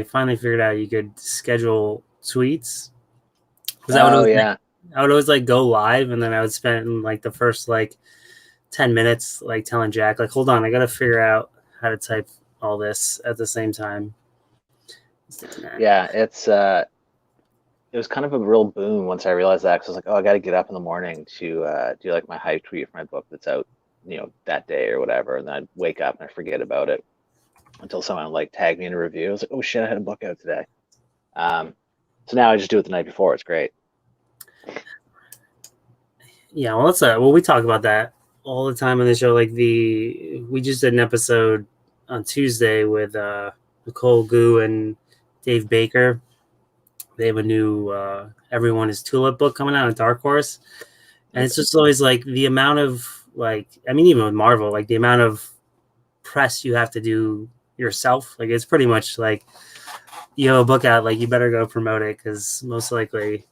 finally figured out you could schedule tweets because Oh yeah, I would always like go live, and then I would spend like the first like 10 minutes like telling Jack like, hold on, I gotta figure out how to type all this at the same time. yeah. It was kind of a real boon once I realized that because I was like, oh, I got to get up in the morning to do like my hype tweet for my book that's out, that day or whatever, and then I'd wake up and I forget about it until someone like tagged me in a review. I was like, oh shit, I had a book out today. Um, so now I just do it the night before. It's great. Yeah, well, well, we talk about that all the time on the show. Like we just did an episode on Tuesday with Nicole Gu and Dave Baker. They have a new Everyone is Tulip book coming out at Dark Horse, and it's just always like the amount of like, I mean, even with Marvel, like the amount of press you have to do yourself. Like it's pretty much like you have a book out, like you better go promote it because most likely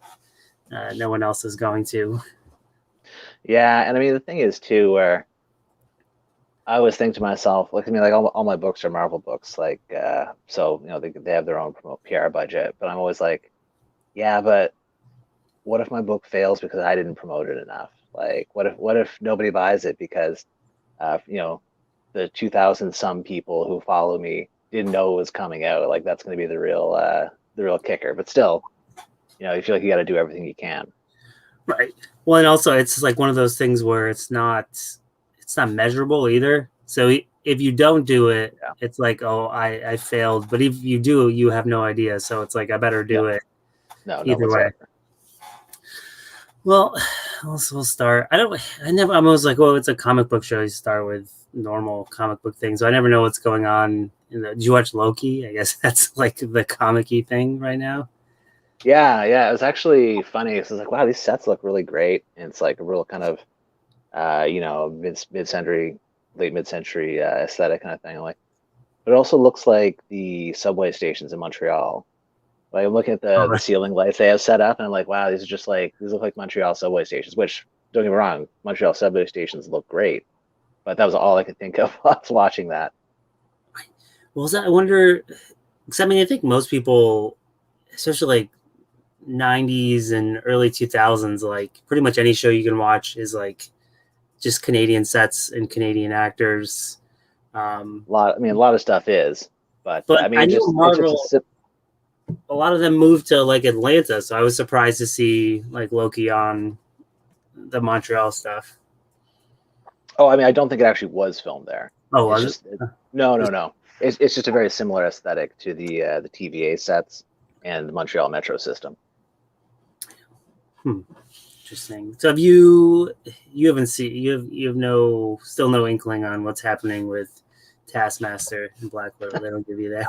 no one else is going to. Yeah, and I mean the thing is too, where I always think to myself, like I mean, like all my books are Marvel books, like so they have their own PR budget, but I'm always like, yeah, but what if my book fails because I didn't promote it enough? Like, what if nobody buys it because uh, you know the 2,000 some people who follow me didn't know it was coming out? Like that's going to be the real kicker. But still, you feel like you got to do everything you can. Right. Well, and also it's like one of those things where it's not measurable either. So if you don't do it, Yeah. it's like, oh, I failed. But if you do, you have no idea. So it's like I better do Yep. it No, none either way. whatsoever. Well, we'll start. I'm always like, well, it's a comic book show. You start with normal comic book things. So I never know what's going on. Did you watch Loki? I guess that's like the comic-y thing right now. Yeah, yeah. It was actually funny. So I was like, wow, these sets look really great. And it's like a real kind of mid-century, late mid-century aesthetic kind of thing. I'm like, but it also looks like the subway stations in Montreal. Like I'm looking at Oh, the right. ceiling lights they have set up, and I'm like, wow, these look like Montreal subway stations. Which don't get me wrong, Montreal subway stations look great, but that was all I could think of while I was watching that. Well, I wonder, because I mean, I think most people, especially like 90s and early 2000s, like pretty much any show you can watch is like just Canadian sets and Canadian actors. Um, A lot of stuff is, but but I I mean, know it's just Marvel, a lot of them moved to like Atlanta, so I was surprised to see like Loki on the Montreal stuff. oh, I mean, I don't think it actually was filmed there. Oh, It's was it? just no, no, no. It's just a very similar aesthetic to the TVA sets and the Montreal metro system. Hmm, interesting. So have you haven't seen you have no still no inkling on what's happening with Taskmaster and Black Widow? They don't give you that.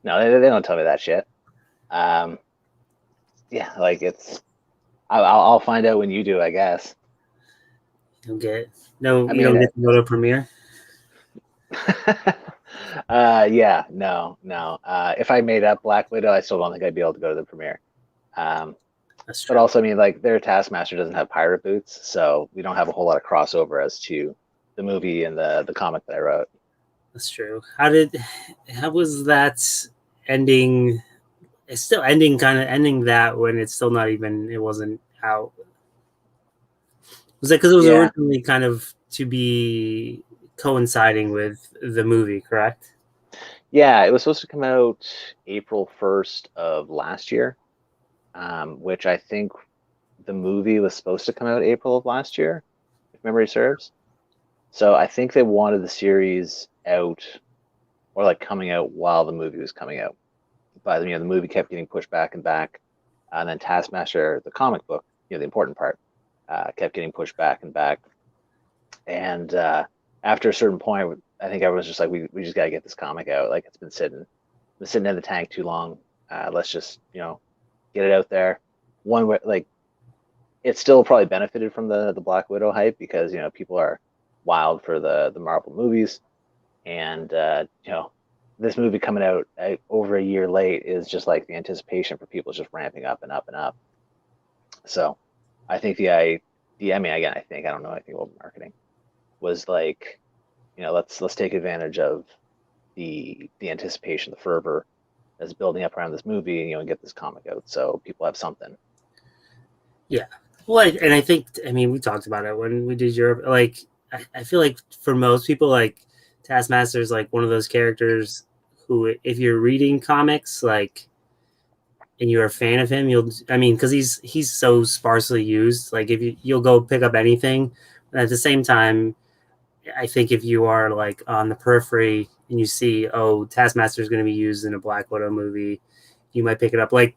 No, no, they don't tell me that shit. Um, yeah, like I'll find out when you do, I guess. You don't get no. I You mean, don't get to go to premiere. yeah, no, no. If I made up Black Widow, I still don't think I'd be able to go to the premiere. Um, That's but true. also, I mean, like their Taskmaster doesn't have pirate boots, so we don't have a whole lot of crossover as to the movie and the comic that I wrote. That's true. How was that ending? It's still ending, kind of ending that when it's still not even, it wasn't out. Was it because it was Yeah, originally kind of to be coinciding with the movie, correct? yeah. It was supposed to come out April 1st of last year, which I think the movie was supposed to come out April of last year, if memory serves. So I think they wanted the series out or like coming out while the movie was coming out. But the movie kept getting pushed back and back, and then Taskmaster, the comic book, the important part, kept getting pushed back and back. And after a certain point, I think everyone's just like, we just gotta get this comic out. Like it's been sitting in the tank too long. Let's just get it out there. One way, like it still probably benefited from the Black Widow hype because people are wild for the Marvel movies, and this movie coming out over a year late is just like the anticipation for people is just ramping up and up and up. So I think I mean, again, I don't know anything about marketing, was like let's take advantage of the anticipation, the fervor, that's building up around this movie, and get this comic out, so people have something. Yeah. Well, and I think, I mean, we talked about it when we did Europe. Like, I feel like for most people, like, Taskmaster is like one of those characters who, if you're reading comics, like, and you're a fan of him, I mean, because he's so sparsely used. Like, if you'll go pick up anything, and at the same time, I think if you are like on the periphery and you see, oh, Taskmaster is going to be used in a Black Widow movie, you might pick it up. Like,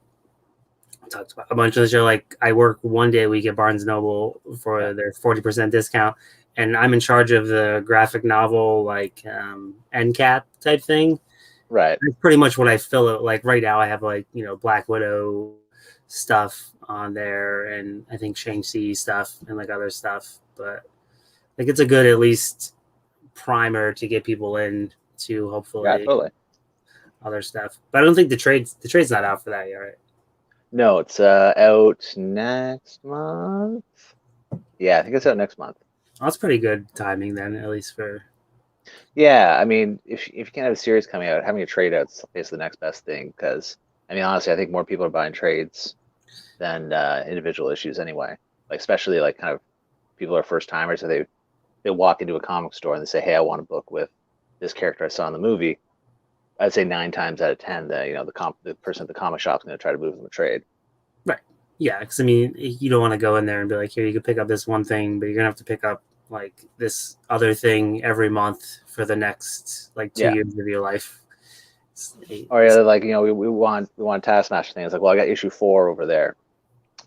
talked about a bunch of the show. Like, I work one day a week at Barnes Noble for their 40% discount, and I'm in charge of the graphic novel like end cap type thing. Right. That's pretty much what I fill it. Like right now, I have like Black Widow stuff on there, and I think Shang-Chi stuff and like other stuff. But like it's a good at least primer to get people in to hopefully totally. other stuff. But I don't think the trade's not out for that yet, right? No, it's out next month. Yeah, I think it's out next month. Well, that's pretty good timing then, at least for. Yeah, I mean, if you can't have a series coming out, having a trade out's is the next best thing. Because I mean, honestly, I think more people are buying trades than individual issues anyway. Like especially like kind of people are first timers, so they walk into a comic store and they say, "Hey, I want a book with this character I saw in the movie." I'd say 9 times out of 10 that the person at the comic shop's going to try to move them a trade. Right. Yeah, because I mean, you don't want to go in there and be like, here, you can pick up this one thing, but you're gonna have to pick up like this other thing every month for the next like 2 years of your life. Or yeah, like we want Taskmaster thing. It's like, well, I got issue 4 over there.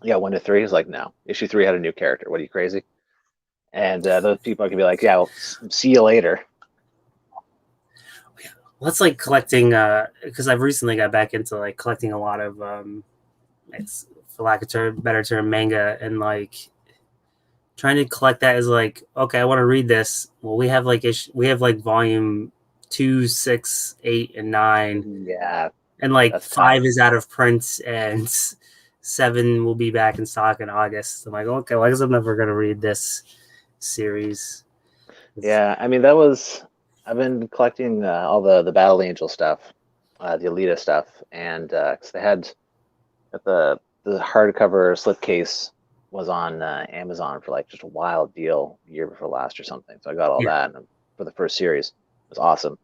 Yeah, 1 to 3 is like, no, issue 3 had a new character. What are you, crazy? And those people can be like, yeah, well, see you later. Well, that's like collecting because I've recently got back into like collecting a lot of it's for lack of better term manga, and like trying to collect that is like, okay, I want to read this. Well, we have like volume 2, 6, 8, and 9. Yeah. And like 5 tough. is out of print, and 7 will be back in stock in August. I'm like, okay, well, I guess I'm never gonna read this series. Yeah, I mean I've been collecting all the Battle Angel stuff, the Alita stuff, and because they had the hardcover slipcase was on Amazon for like just a wild deal the year before last or something. So I got all that for the first series. It was awesome,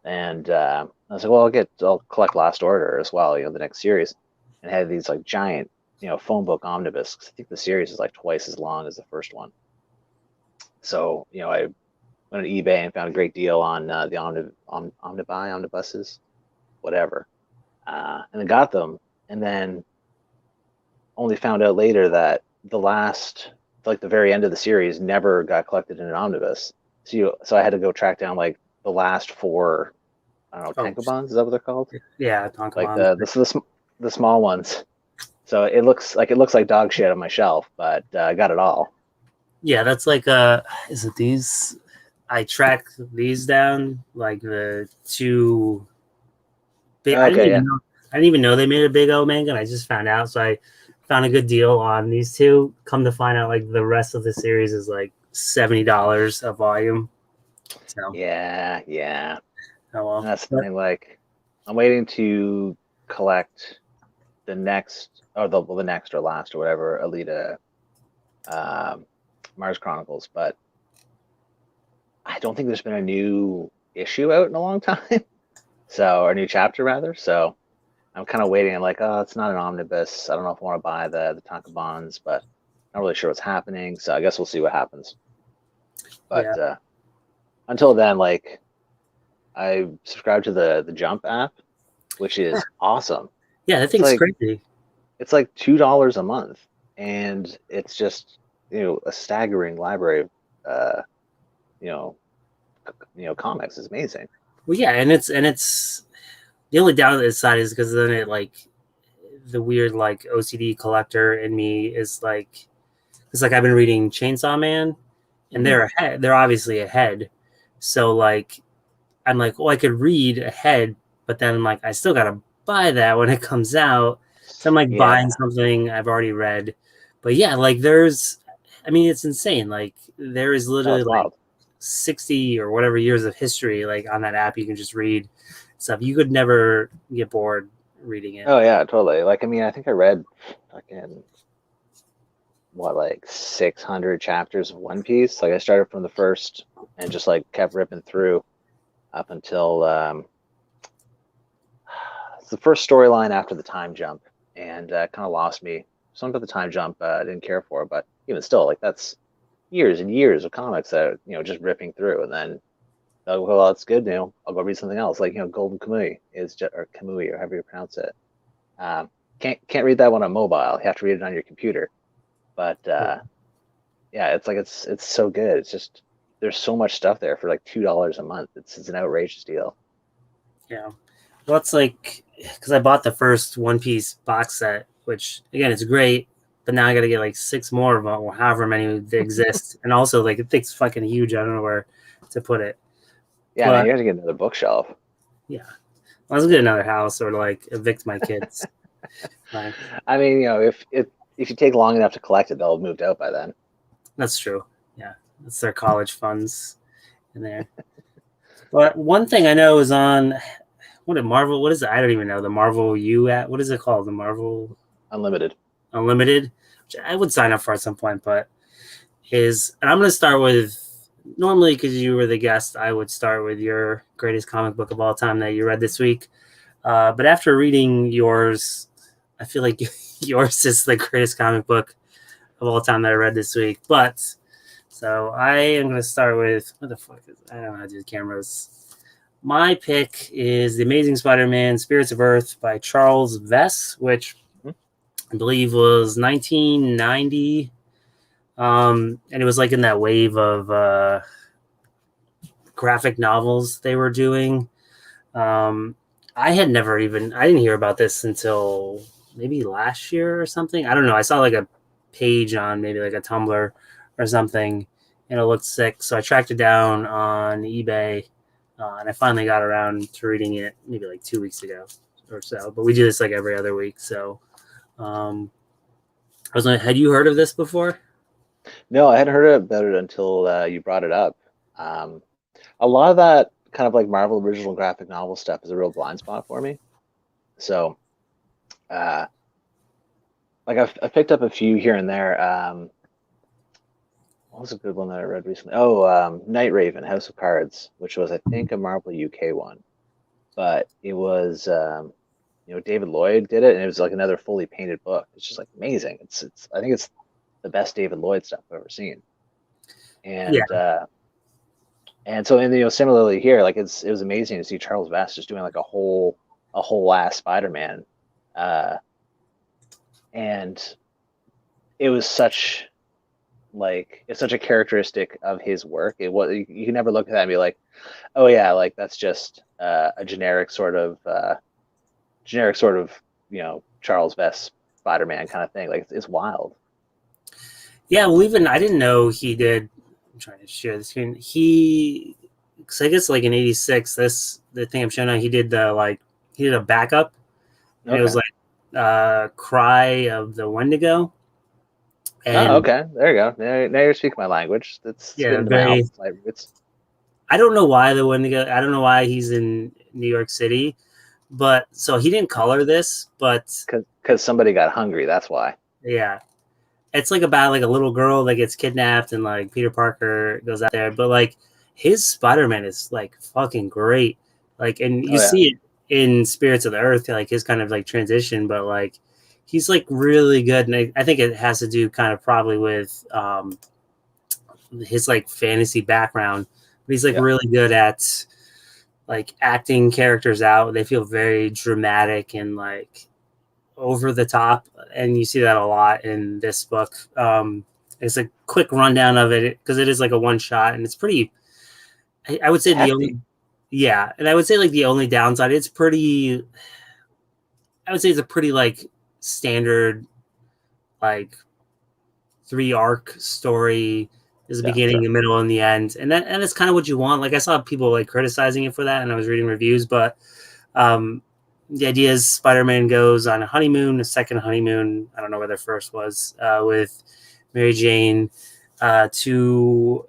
and I was like, well, I'll collect Last Order as well, the next series, and had these like giant phone book omnibus. I think the series is like twice as long as the first one. So I went on eBay and found a great deal on the omnibuses, whatever, and then got them, and then only found out later that the very end of the series never got collected in an omnibus. So I had to go track down like the last 4, I don't know, tankobons, is that what they're called? Yeah, tankobons. Like the small ones. So it looks like dog shit on my shelf, but I got it all. Yeah, that's like is it these? I tracked these down, like the 2 big. Okay, I didn't even know they made a Big O manga, and I just found out. So I found a good deal on these 2. Come to find out, like the rest of the series is like $70 a volume. So yeah. Oh well. And that's the thing. Like, I'm waiting to collect the next, or the next or last or whatever Alita, Mars Chronicles, but I don't think there's been a new issue out in a long time. So, or a new chapter rather. So I'm kind of waiting. I'm like, oh, it's not an omnibus. I don't know if I want to buy the tankobons, but not really sure what's happening. So I guess we'll see what happens. But until then, like, I subscribe to the Jump app, which is awesome. Yeah, that thing's crazy. It's like $2 a month, and it's just a staggering library of comics. Is amazing. Well, yeah, and it's the only downside is because then it like the weird like OCD collector in me is like, it's like I've been reading Chainsaw Man, and they're ahead. They're obviously ahead. So like, I'm like, oh, I could read ahead, but then I'm like, I still gotta buy that when it comes out. So I'm like buying something I've already read. But yeah, like I mean, it's insane. Like there is literally like 60 or whatever years of history like on that app you can just read. stuff. You could never get bored reading it. Oh yeah, totally. Like I mean, I think I read fucking what like 600 chapters of One Piece. Like I started from the first and just like kept ripping through up until it's the first storyline after the time jump, and kind of lost me. Something about the time jump I didn't care for, but even still, like that's years and years of comics that just ripping through, and then oh well, that's good. I'll go read something else. Like Golden Kamui is just, or Kamui or however you pronounce it. Um, can't read that one on mobile. You have to read it on your computer. But yeah, it's like it's so good. It's just there's so much stuff there for like $2 a month. It's an outrageous deal. Yeah. Well, it's like because I bought the first One Piece box set, which again it's great, but now I got to get like 6 more of them, or however many they exist, and also like it thing's fucking huge. I don't know where to put it. Yeah, man, But you have to get another bookshelf. yeah, let's get another house or like evict my kids. Like, I mean, if you take long enough to collect it, they'll have moved out by then. that's true. Yeah, that's their college funds in there. But one thing I know is on what did Marvel? What is it? I don't even know the Marvel U at. What is it called? The Marvel Unlimited. Unlimited, which I would sign up for at some point. But and I'm going to start with normally because you were the guest. I would start with your greatest comic book of all time that you read this week. But after reading yours, I feel like yours is the greatest comic book of all time that I read this week. But so I am going to start with what the fuck is I don't know how to do the cameras. My pick is The Amazing Spider-Man: Spirits of Earth by Charles Vess, which I believe was 1990. And it was like in that wave of graphic novels they were doing. I didn't hear about this until maybe last year or something. I don't know. I saw like a page on maybe like a Tumblr or something, and it looked sick. So I tracked it down on eBay, and I finally got around to reading it maybe like 2 weeks ago or so. But we do this like every other week. So I was like, had you heard of this before? No, I hadn't heard about it until you brought it up. Um, a lot of that kind of like Marvel original graphic novel stuff is a real blind spot for me. So, uh, like I've picked up a few here and there. What was a good one that I read recently? Oh, Night Raven, House of Cards, which was I think a Marvel UK one, but it was David Lloyd did it, and it was like another fully painted book. It's just like amazing. It's I think it's the best David Lloyd stuff I've ever seen. Yeah. And so similarly here, like it was amazing to see Charles Vess just doing like a whole ass Spider-Man, and it was it's such a characteristic of his work. You can never look at that and be like, oh yeah, like that's just a generic sort of Charles Vess Spider-Man kind of thing. Like it's wild. Yeah, well, even I didn't know he did. I'm trying to share the screen. Because I guess like in '86, the thing I'm showing now, he did a backup, and it was Okay. like "Cry of the Wendigo," Oh, and okay. There you go. Now you're speaking my language. That's yeah, getting to my very. alpha roots. I don't know why the Wendigo. I don't know why he's in New York City, but so he didn't color this, but Because somebody got hungry. That's why. yeah, it's like about like a little girl that gets kidnapped and like Peter Parker goes out there, but like his Spider-Man is like fucking great. Like, and you Oh yeah. see it in Spirits of the Earth, like his kind of like transition, but like he's like really good. And I think it has to do kind of probably with his like fantasy background, but he's like Yeah. really good at like acting characters out. They feel very dramatic and like over the top, and you see that a lot in this book. It's a quick rundown of it because it is like a one shot, and it's pretty. I would say the Hefty. only, yeah, and I would say like the only downside, it's pretty. I would say it's a pretty like standard, like 3 arc story. There's a Yeah. beginning, Sure. a middle, and the end, and it's kind of what you want. Like I saw people like criticizing it for that, and I was reading reviews, but um, the idea is Spider-Man goes on a honeymoon, a second honeymoon. I don't know where their first was with Mary Jane to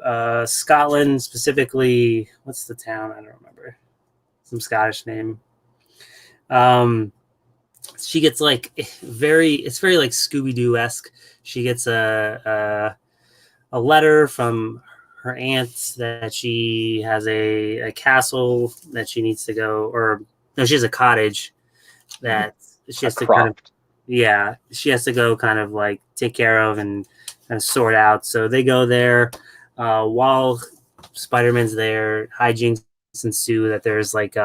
Scotland, specifically. What's the town? I don't remember. It's some Scottish name. Um, she gets like it's very like Scooby Doo esque. She gets a letter from her aunt that she has a castle that she needs to go, or no, she has a cottage that she A has to kind of, croft. yeah, she has to go kind of like take care of and kind of sort out. So they go there while Spider-Man's there. Hijinks ensue that there's like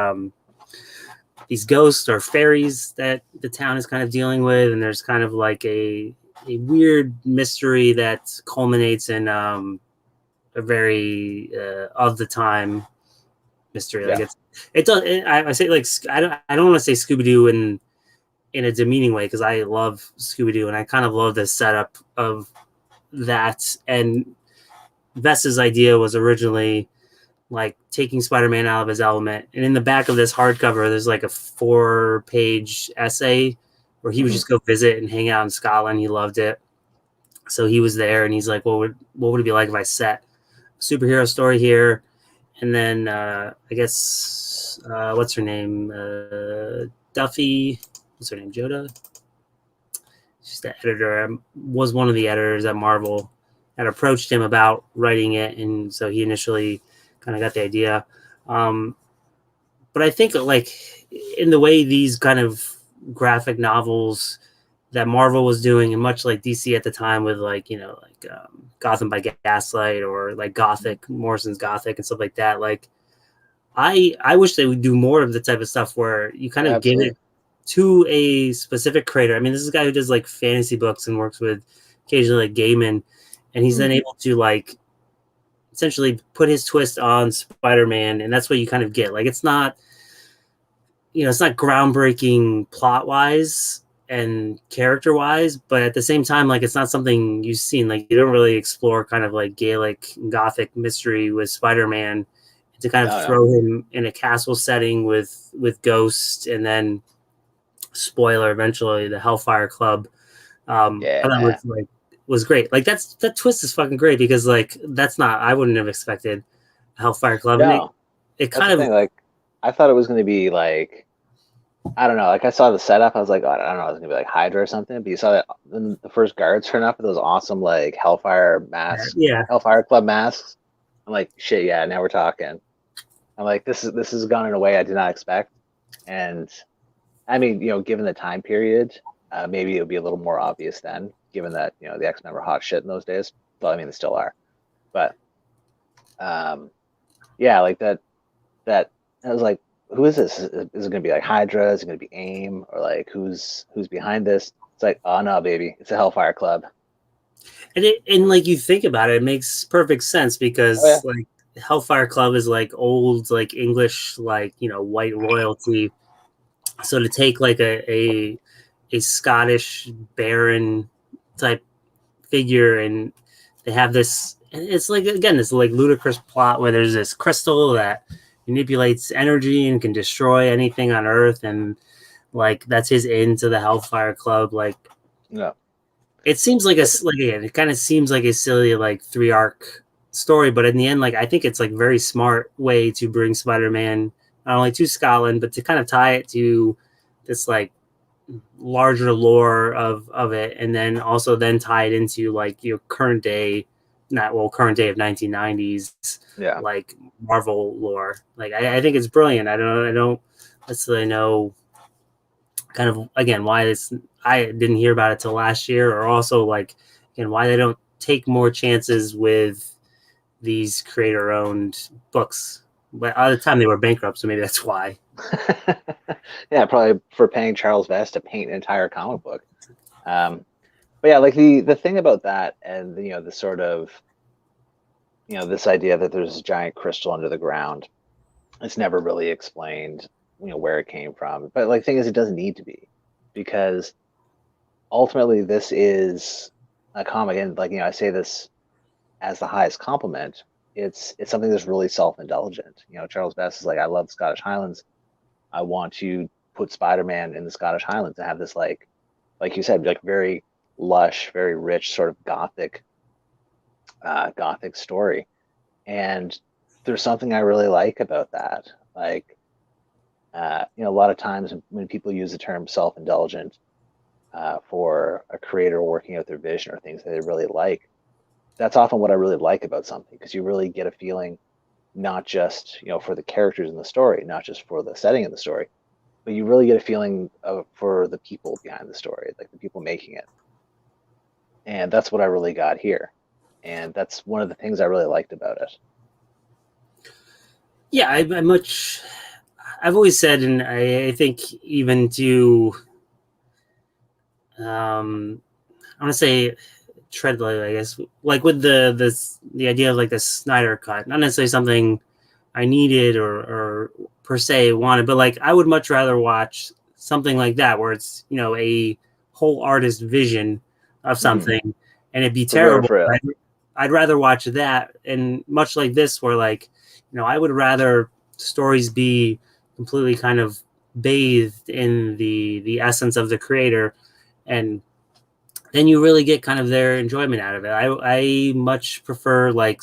these ghosts or fairies that the town is kind of dealing with, and there's kind of like a weird mystery that culminates in a very of the time mystery. Like Yeah. it does. I say like I don't want to say Scooby Doo in a demeaning way because I love Scooby Doo and I kind of love the setup of that. And Vess's idea was originally like taking Spider-Man out of his element. And in the back of this hardcover, there's like a 4-page essay where he would just go visit and hang out in Scotland. He loved it. So he was there and he's like, what would it be like if I set a superhero story here? And then I guess what's her name? Duffy. What's her name? Joda. She's the editor. Was one of the editors at Marvel. Had approached him about writing it, and so he initially kind of got the idea. But I think like in the way these kind of graphic novels that Marvel was doing, and much like DC at the time with like Gotham by Gaslight or like Gothic, Morrison's Gothic and stuff like that. Like I wish they would do more of the type of stuff where you kind of give Absolutely. it to a specific creator. I mean, this is a guy who does like fantasy books and works with occasionally like Gaiman, and he's then able to like essentially put his twist on Spider-Man, and that's what you kind of get. Like it's not it's not groundbreaking plot wise and character wise, but at the same time, like it's not something you've seen. Like you don't really explore kind of like Gaelic Gothic mystery with Spider-Man to kind of No, no. throw him in a castle setting with Ghost, and then spoiler eventually the Hellfire Club. I thought Yeah. was great. Like that twist is fucking great because like that's not I wouldn't have expected Hellfire Club, and No, it that's kind the of thing. Like, I thought it was going to be like, I don't know. Like, I saw the setup. I was like, oh, I don't know. It was going to be like Hydra or something. But you saw that the first guards turn up with those awesome, like, Hellfire masks, yeah. Hellfire Club masks. I'm like, shit, yeah, now we're talking. I'm like, this is gone in a way I did not expect. And I mean, given the time period, maybe it would be a little more obvious then, given that, the X-Men were hot shit in those days. Well, I mean, they still are. But um, yeah, like that I was like, who is this? Is it going to be like Hydra? Is it going to be AIM? Or like who's behind this? It's like, oh no, baby, it's a Hellfire Club. And like you think about it, it makes perfect sense Oh yeah, because like Hellfire Club is like old like English like white royalty. So to take like a Scottish baron type figure, and they have this, and it's like again this like ludicrous plot where there's this crystal that manipulates energy and can destroy anything on Earth, and like that's his into the Hellfire Club. Like no, it seems like again, it kind of seems like a silly like 3 arc story, but in the end, like I think it's like very smart way to bring Spider-Man not only to Scotland but to kind of tie it to this like larger lore of it, and then also then tie it into like current day, not well current day of 1990s yeah, like Marvel lore. Like I think it's brilliant. I don't necessarily know kind of again why this I didn't hear about it till last year, or also like again why they don't take more chances with these creator owned books. But at the time they were bankrupt, so maybe that's why. yeah, probably for paying Charles Vest to paint an entire comic book. Um, but yeah, like the thing about that, and the sort of this idea that there's a giant crystal under the ground. It's never really explained, where it came from. But like, thing is, it doesn't need to be, because ultimately this is a comic, and like I say this as the highest compliment. It's something that's really self-indulgent. Charles Best is like, I love the Scottish Highlands. I want to put Spider-Man in the Scottish Highlands and have this like you said, like very lush, very rich, sort of gothic story. And there's something I really like about that. Like A lot of times when people use the term self-indulgent for a creator working out their vision or things that they really like, that's often what I really like about something, because you really get a feeling not just for the characters in the story, not just for the setting of the story, but you really get a feeling for the people behind the story, like the people making it. And that's what I really got here. And that's one of the things I really liked about it. Yeah, I've always said, and I think even to, I want to say tread lightly, I guess, like with the idea of like the Snyder cut, not necessarily something I needed or per se wanted, but like I would much rather watch something like that where it's a whole artist vision of Mm-hmm. something, and it'd be For real, terrible. for real. I'd rather watch that, and much like this, where like I would rather stories be completely kind of bathed in the essence of the creator, and then you really get kind of their enjoyment out of it. I much prefer like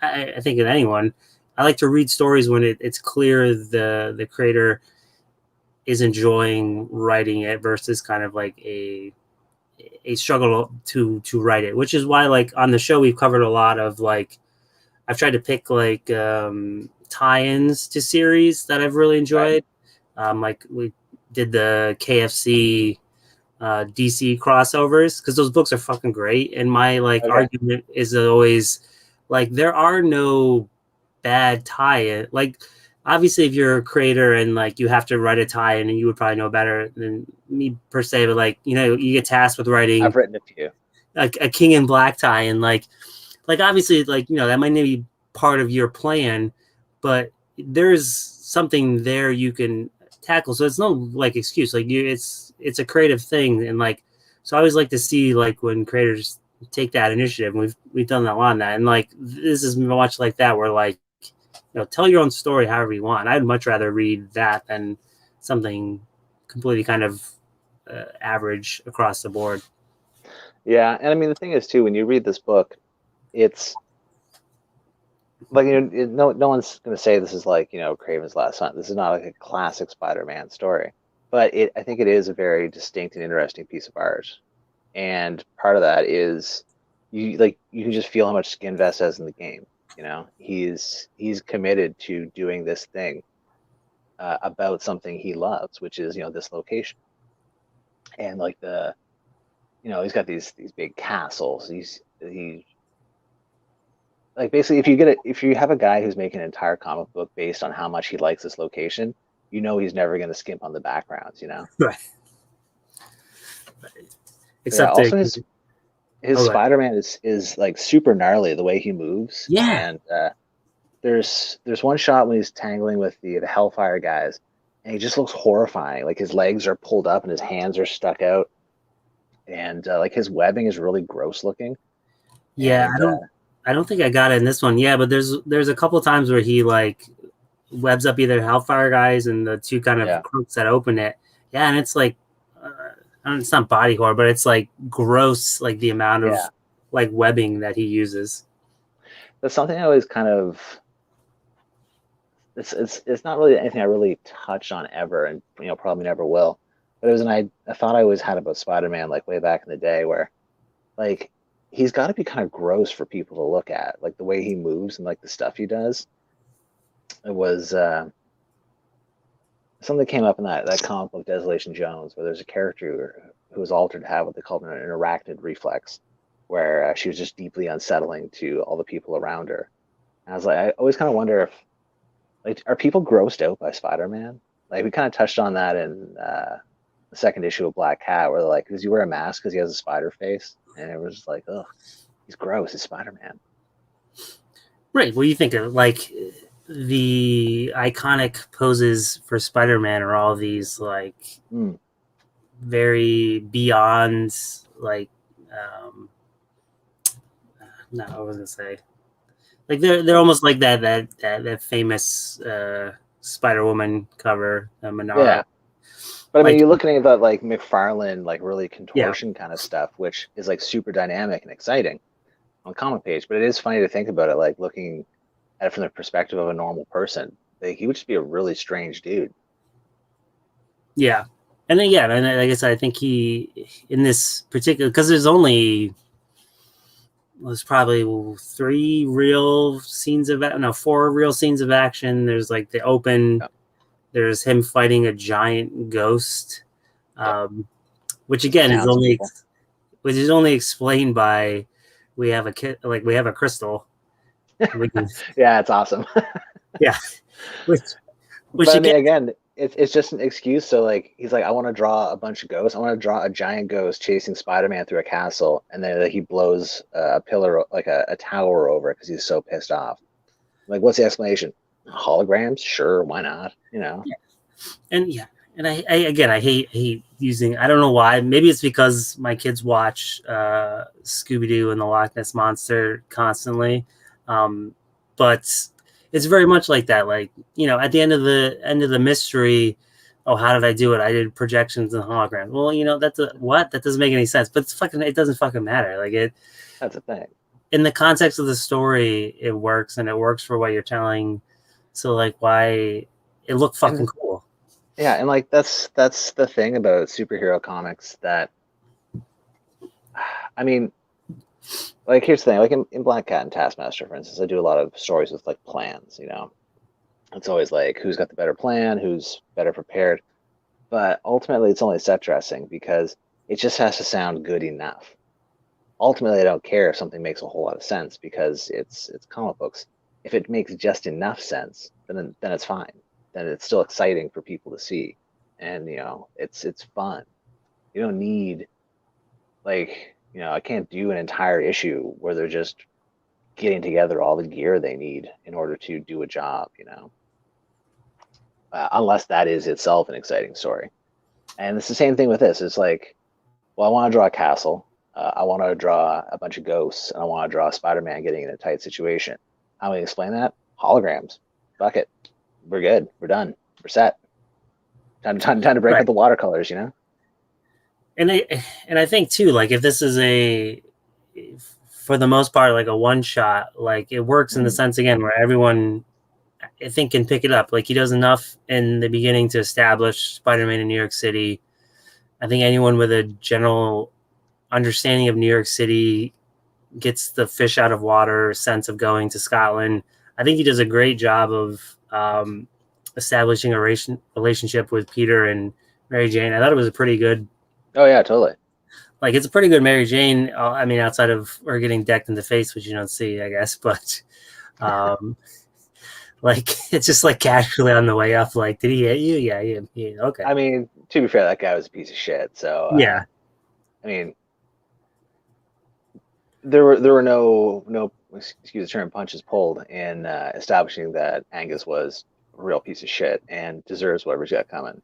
I think of anyone. I like to read stories when it's clear the creator is enjoying writing it versus kind of like a struggle to write it, which is why like on the show we've covered a lot of like I've tried to pick like tie-ins to series that I've really Right. enjoyed. Like we did the KFC DC crossovers because those books are fucking great. And my like Okay. argument is always like there are no bad tie-in. Like obviously, if you're a creator and like you have to write a tie-in, and you would probably know better than me per se, but like you get tasked with writing I've written a few. a King in Black tie-in, like obviously like that might not be part of your plan, but there's something there you can tackle, so it's no like excuse, like it's a creative thing. And like so I always like to see like when creators take that initiative, and we've done a lot on that, and like this is much like that where like tell your own story however you want. I'd much rather read that than something completely kind of average across the board. Yeah, and I mean the thing is too, when you read this book, it's like no one's gonna say this is like Craven's Last Hunt. This is not like a classic Spider-Man story, but I think it is a very distinct and interesting piece of art. And part of that is you can just feel how much skin Vest has in the game. He's committed to doing this thing about something he loves, which is this location. And like he's got these big castles. He like basically if you have a guy who's making an entire comic book based on how much he likes this location, he's never going to skimp on the backgrounds. Right. Yeah. Except to, Also, his oh, Spider-Man is like super gnarly the way he moves, yeah. and there's one shot when he's tangling with the Hellfire guys, and he just looks horrifying. Like his legs are pulled up and his hands are stuck out, and like his webbing is really gross looking. Yeah, And I don't think I got it in this one. Yeah, but there's a couple times where he like webs up either Hellfire guys and the two kind of yeah, crooks that open it. Yeah, and it's like it's not body horror, but it's like gross, like the amount of yeah, like webbing that he uses. that's something I always kind of it's not really anything I really touched on ever, and probably never will. But it was I thought I always had about Spider-Man like way back in the day, where like he's got to be kind of gross for people to look at, like the way he moves and like the stuff he does. It was something that came up in that comic book Desolation Jones, where there's a character who was altered to have what they called an arachnid reflex, where she was just deeply unsettling to all the people around her. And I was like, I always kind of wonder if like are people grossed out by Spider-Man? Like we kind of touched on that in the second issue of Black Cat, where like, does he wear a mask because he has a spider face? And it was just like, oh, he's gross. He's Spider-Man. Right. What do you think of like the iconic poses for Spider-Man are all these like Mm. very beyond like um no, I was gonna say like they're almost like that famous Spider Woman cover, Monara. Yeah, but I mean, Like you're looking at that like McFarlane, like really yeah, contortion kind of stuff, which is like super dynamic and exciting on comic page. But it is funny to think about it, like looking at it from the perspective of a normal person. Like he would just be a really strange dude. Yeah, and then, yeah, and like I said, I think he in this particular, because there's probably three real scenes of no, four real scenes of action. There's like the open. Yep. There's him fighting a giant ghost, Yep. um, which Just again is pound some people. only explained by we have a kid, like we have a crystal. We can, Yeah, it's awesome. yeah, which But I again, mean, again, it's just an excuse. So like, he's like, I want to draw a bunch of ghosts. I want to draw a giant ghost chasing Spider-Man through a castle, and then like, he blows a pillar, like a tower over it because he's so pissed off. Like, what's the explanation? Holograms? Sure, why not? You know? yeah, and yeah, and again, I hate using. I don't know why. Maybe it's because my kids watch Scooby Doo and the Loch Ness Monster constantly, but it's very much like that. Like, at the end of the mystery. Oh, how did I do it? I did projections and holograms. Well, that's what? That doesn't make any sense. But it doesn't fucking matter. Like, That's the thing. in the context of the story, it works, and it works for what you're telling. So like, why it looked fucking And cool. yeah, and like that's the thing about superhero comics that I mean, like here's the thing, like in Black Cat and Taskmaster, for instance, I do a lot of stories with like plans, you know. It's always like who's got the better plan, who's better prepared. But ultimately it's only set dressing because it just has to sound good enough. Ultimately I don't care if something makes a whole lot of sense because it's comic books. If it makes just enough sense, then it's fine. Then it's still exciting for people to see. And you know, it's fun. You don't need like, you know, I can't do an entire issue where they're just getting together all the gear they need in order to do a job, you know, unless that is itself an exciting story. And it's the same thing with this. It's like, well, I want to draw a castle. I want to draw a bunch of ghosts, and I want to draw Spider-Man getting in a tight situation. How do we explain that? Holograms. Fuck it. We're good. We're done. We're set. Time to break out Right. the watercolors, you know? And I think too, like if this is for the most part, like a one shot, like it works in the Mm, sense again where everyone I think can pick it up. Like he does enough in the beginning to establish Spider-Man in New York City. I think anyone with a general understanding of New York City gets the fish out of water sense of going to Scotland. I think he does a great job of establishing a relationship with Peter and Mary Jane. I thought it was a pretty good, oh, yeah, totally. like it's a pretty good Mary Jane. I mean, outside of her getting decked in the face, which you don't see, I guess, but um, like it's just like casually on the way up. Like, did he hit you? Yeah, yeah, okay, I mean, to be fair, that guy was a piece of shit. So, yeah, I mean, there were no excuse the term punches pulled in establishing that Angus was a real piece of shit and deserves whatever's got coming.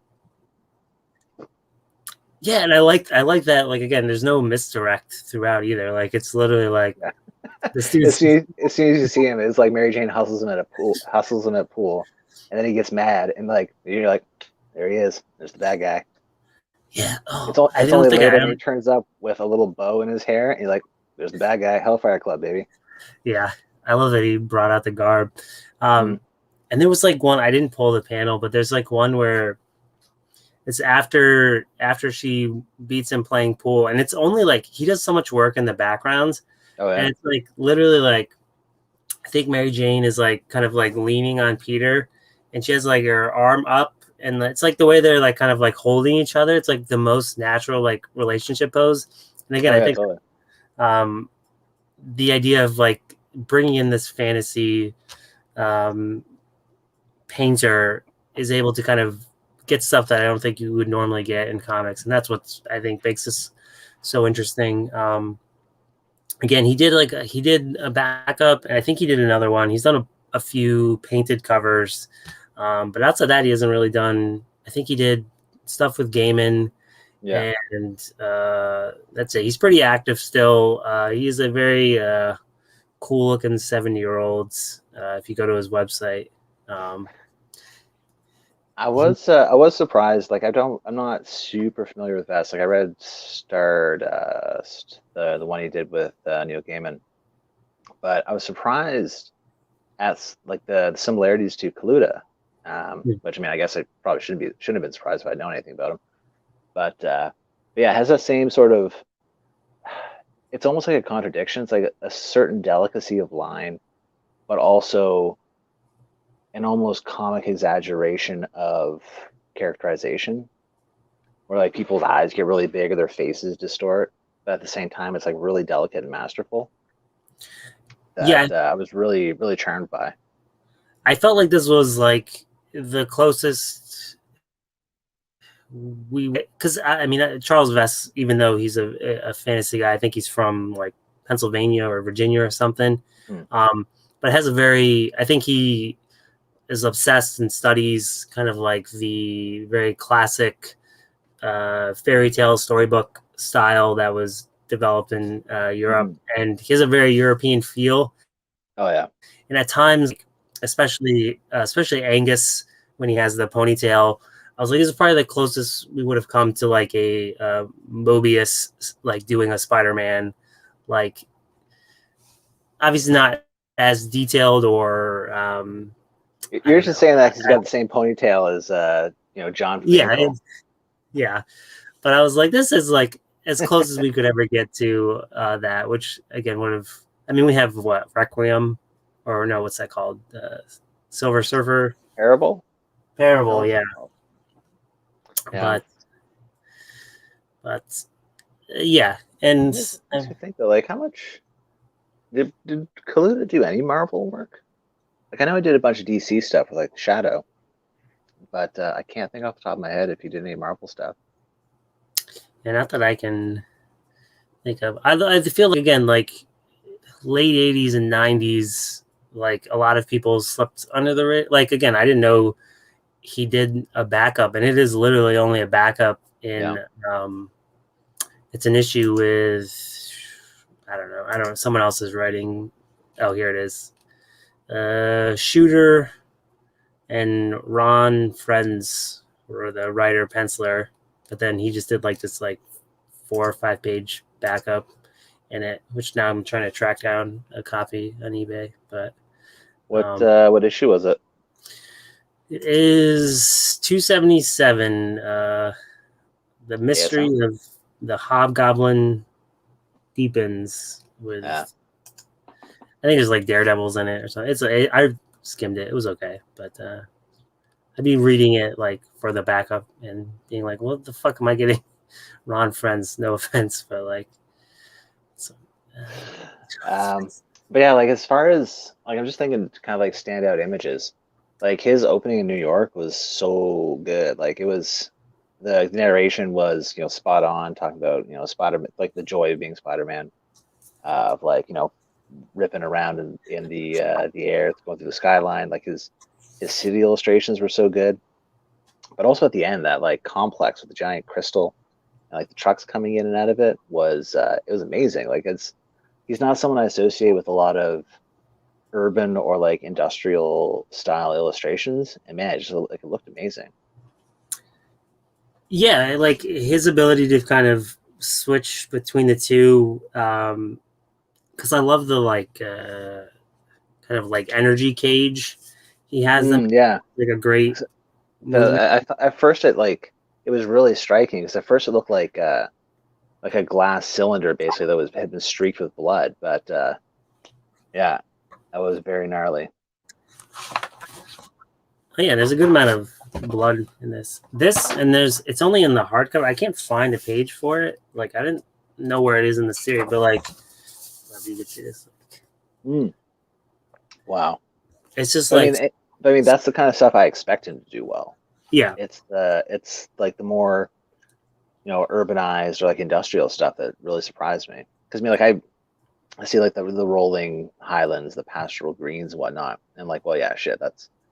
yeah. And I like that. Like again, there's no misdirect throughout either. Like it's literally like Yeah. this dude's As soon as you see him, it's like Mary Jane hustles him at pool, and then he gets mad and like you're like, there he is. There's the bad guy. yeah. Oh, I It's don't only think later I when he don't. turns up with a little bow in his hair, and you're like, there's the bad guy. Hellfire Club, baby. Yeah, I love that he brought out the garb. Mm. And there was like one I didn't pull the panel, but there's like one where it's after she beats him playing pool, and it's only like he does so much work in the background, Oh and yeah. it's like literally like I think Mary Jane is like kind of like leaning on Peter, and she has like her arm up, and it's like the way they're like kind of like holding each other. It's like the most natural like relationship pose. And again, Oh I yeah, think totally. um, the idea of like bringing in this fantasy um, painter is able to kind of get stuff that I don't think you would normally get in comics, and that's what I think makes this so interesting. Again, he did a backup, and I think he did another one. He's done a few painted covers, but outside that, he hasn't really done. I think he did stuff with Gaiman, Yeah. and that's it. He's pretty active still. He's a very cool looking 70-year-old. If you go to his website, um, I was surprised. Like I'm not super familiar with Vest. Like I read Stardust, the one he did with Neil Gaiman, but I was surprised at like the similarities to Kaluta. Which I mean, I guess I probably shouldn't have been surprised if I'd known anything about him. But yeah, it has that same sort of. It's almost like a contradiction. It's like a certain delicacy of line, but also an almost comic exaggeration of characterization, where like people's eyes get really big or their faces distort, but at the same time, it's like really delicate and masterful. Yeah, That I was really really charmed by. I felt like this was like the closest we, because I mean Charles Vess, even though he's a fantasy guy, I think he's from like Pennsylvania or Virginia or something. Hmm. But has a very, I think he is obsessed and studies kind of like the very classic fairy tale storybook style that was developed in Europe, and he has a very European feel. Oh yeah, And at times, especially Angus when he has the ponytail, I was like, this is probably the closest we would have come to like a Mobius like doing a Spider-Man, like obviously not as detailed or I you're don't just know. saying that 'cause he's got the same ponytail as John from the Yeah, Incredible. yeah. But I was like, this is like as close as we could ever get to that, which again would have. I mean, we have what Requiem, or no, what's that called? Silver Surfer Terrible. Parable, yeah. Yeah. But yeah, and Makes me think though, like how much did Kaluta do any Marvel work? Like I know he did a bunch of DC stuff with like Shadow, but I can't think off the top of my head if he did any Marvel stuff. and not that I can think of. I feel like again like late '80s and '90s, like a lot of people slept under the radar. Like again, I didn't know he did a backup, and it is literally only a backup Yeah. in. It's an issue with I don't know. Someone else is writing. Oh, here it is. Shooter and Ron Friends were the writer penciler, but then he just did like this like 4 or 5 page backup in it, which now I'm trying to track down a copy on eBay. But What issue was it? it is 277. The Yeah, it mystery sounds. of the Hobgoblin deepens with. Yeah. I think there's like Daredevils in it or something. I skimmed it. It was okay, but I'd be reading it like for the backup and being like, "What the fuck am I getting?" Ron Friends, no offense, but like, so, Um, but yeah, like as far as like I'm just thinking kind of like standout images. Like his opening in New York was so good. Like it was the narration was, spot on, talking about, Spider like the joy of being Spider-Man, of like, ripping around in the air, going through the skyline. Like his city illustrations were so good. But also at the end, that like complex with the giant crystal and like the trucks coming in and out of it was amazing. Like he's not someone I associate with a lot of urban or like industrial style illustrations. And man, it looked amazing. yeah, like his ability to kind of switch between the two, because I love the like kind of like energy cage he has them Yeah. like a great movement. At first it was really striking because at first it looked like a glass cylinder basically that was had been streaked with blood. But yeah, that was very gnarly. Oh, yeah, there's a good amount of blood in this. And it's only in the hardcover. I can't find a page for it. Like I didn't know where it is in the series, but like, if you could see this, Mm. Wow. it's just But I like mean, that's the kind of stuff I expect him to do well. yeah, It's like the more urbanized or like industrial stuff that really surprised me. Because I mean, like I see like the rolling highlands, the pastoral greens and whatnot, and like, well, yeah, shit,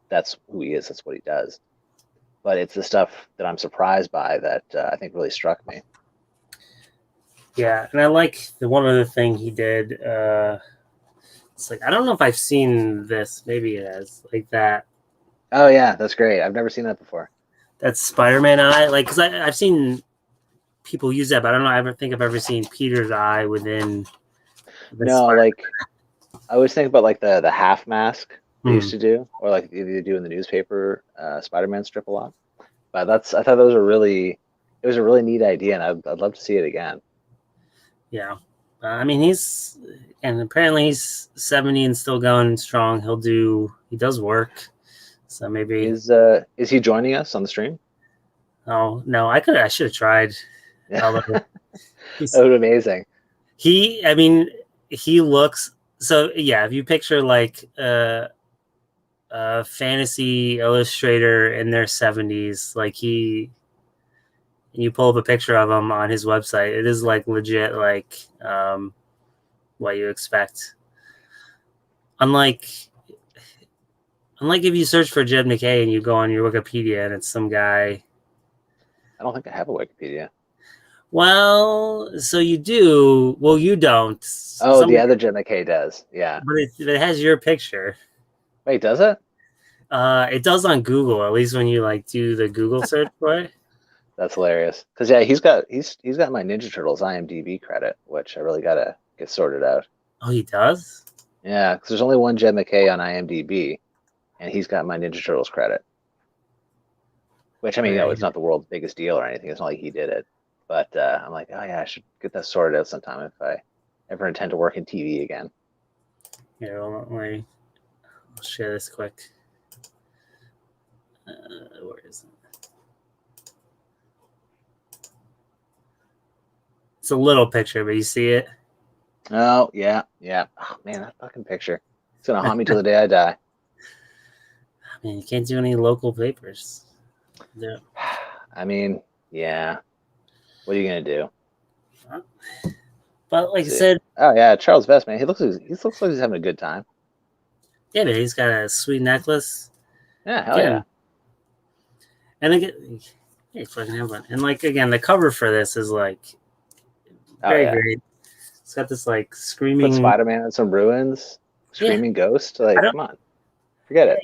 that's who he is. That's what he does. But it's the stuff that I'm surprised by that I think really struck me. yeah. And I like the one other thing he did. It's like I don't know if I've seen this. Maybe it has like that. Oh yeah, that's great. I've never seen that before. That Spider-Man eye, like because I've seen people use that, but I don't know. I ever think I've ever seen Peter's eye within the No, Spider. like I always think about like the half mask they used Hmm. to do, or like they do in the newspaper, Spider-Man strip a lot. But I thought that was it was a really neat idea, and I'd love to see it again. Yeah. I mean, and apparently he's 70 and still going strong. He does work. So maybe, Is he joining us on the stream? oh, no, I should have tried. Yeah, Although that he's, would be amazing. I mean, he looks, so yeah, if you picture like a fantasy illustrator in their 70s, like and you pull up a picture of him on his website, it is like legit, like what you expect. Unlike Unlike if you search for Jed Mackay and you go on your Wikipedia and it's some guy. I don't think I have a Wikipedia. Well, so you do. Well, you don't. Oh, the Some, other Jed McKay does. Yeah. but it has your picture. Wait, does it? It does on Google, at least when you like do the Google search for it. That's hilarious. Because yeah, he's got my Ninja Turtles IMDb credit, which I really gotta get sorted out. Oh, he does. Yeah, because there's only one Jed McKay on IMDb, and he's got my Ninja Turtles credit. Which I mean, Okay. it's not the world's biggest deal or anything. It's not like he did it, but I'm like, oh yeah, I should get that sorted out sometime if I ever intend to work in TV again. Here, I'll share this quick. Where is it? It's a little picture, but you see it. Oh yeah, yeah. Oh man, that fucking picture. It's gonna haunt me till the day I die. I mean, you can't do any local papers. Yeah. I mean, yeah. What are you gonna do? But like Let's I see. said, Oh yeah, Charles Vest, man. He looks like he's having a good time. yeah, man, he's got a sweet necklace. Yeah, hell yeah. Again, and again, yeah, fucking have one. And like again, the cover for this is like Oh very yeah. great. It's got this like Put screaming. Spider-Man in some ruins, Yeah, screaming ghost. I Like, don't. come on, forget it.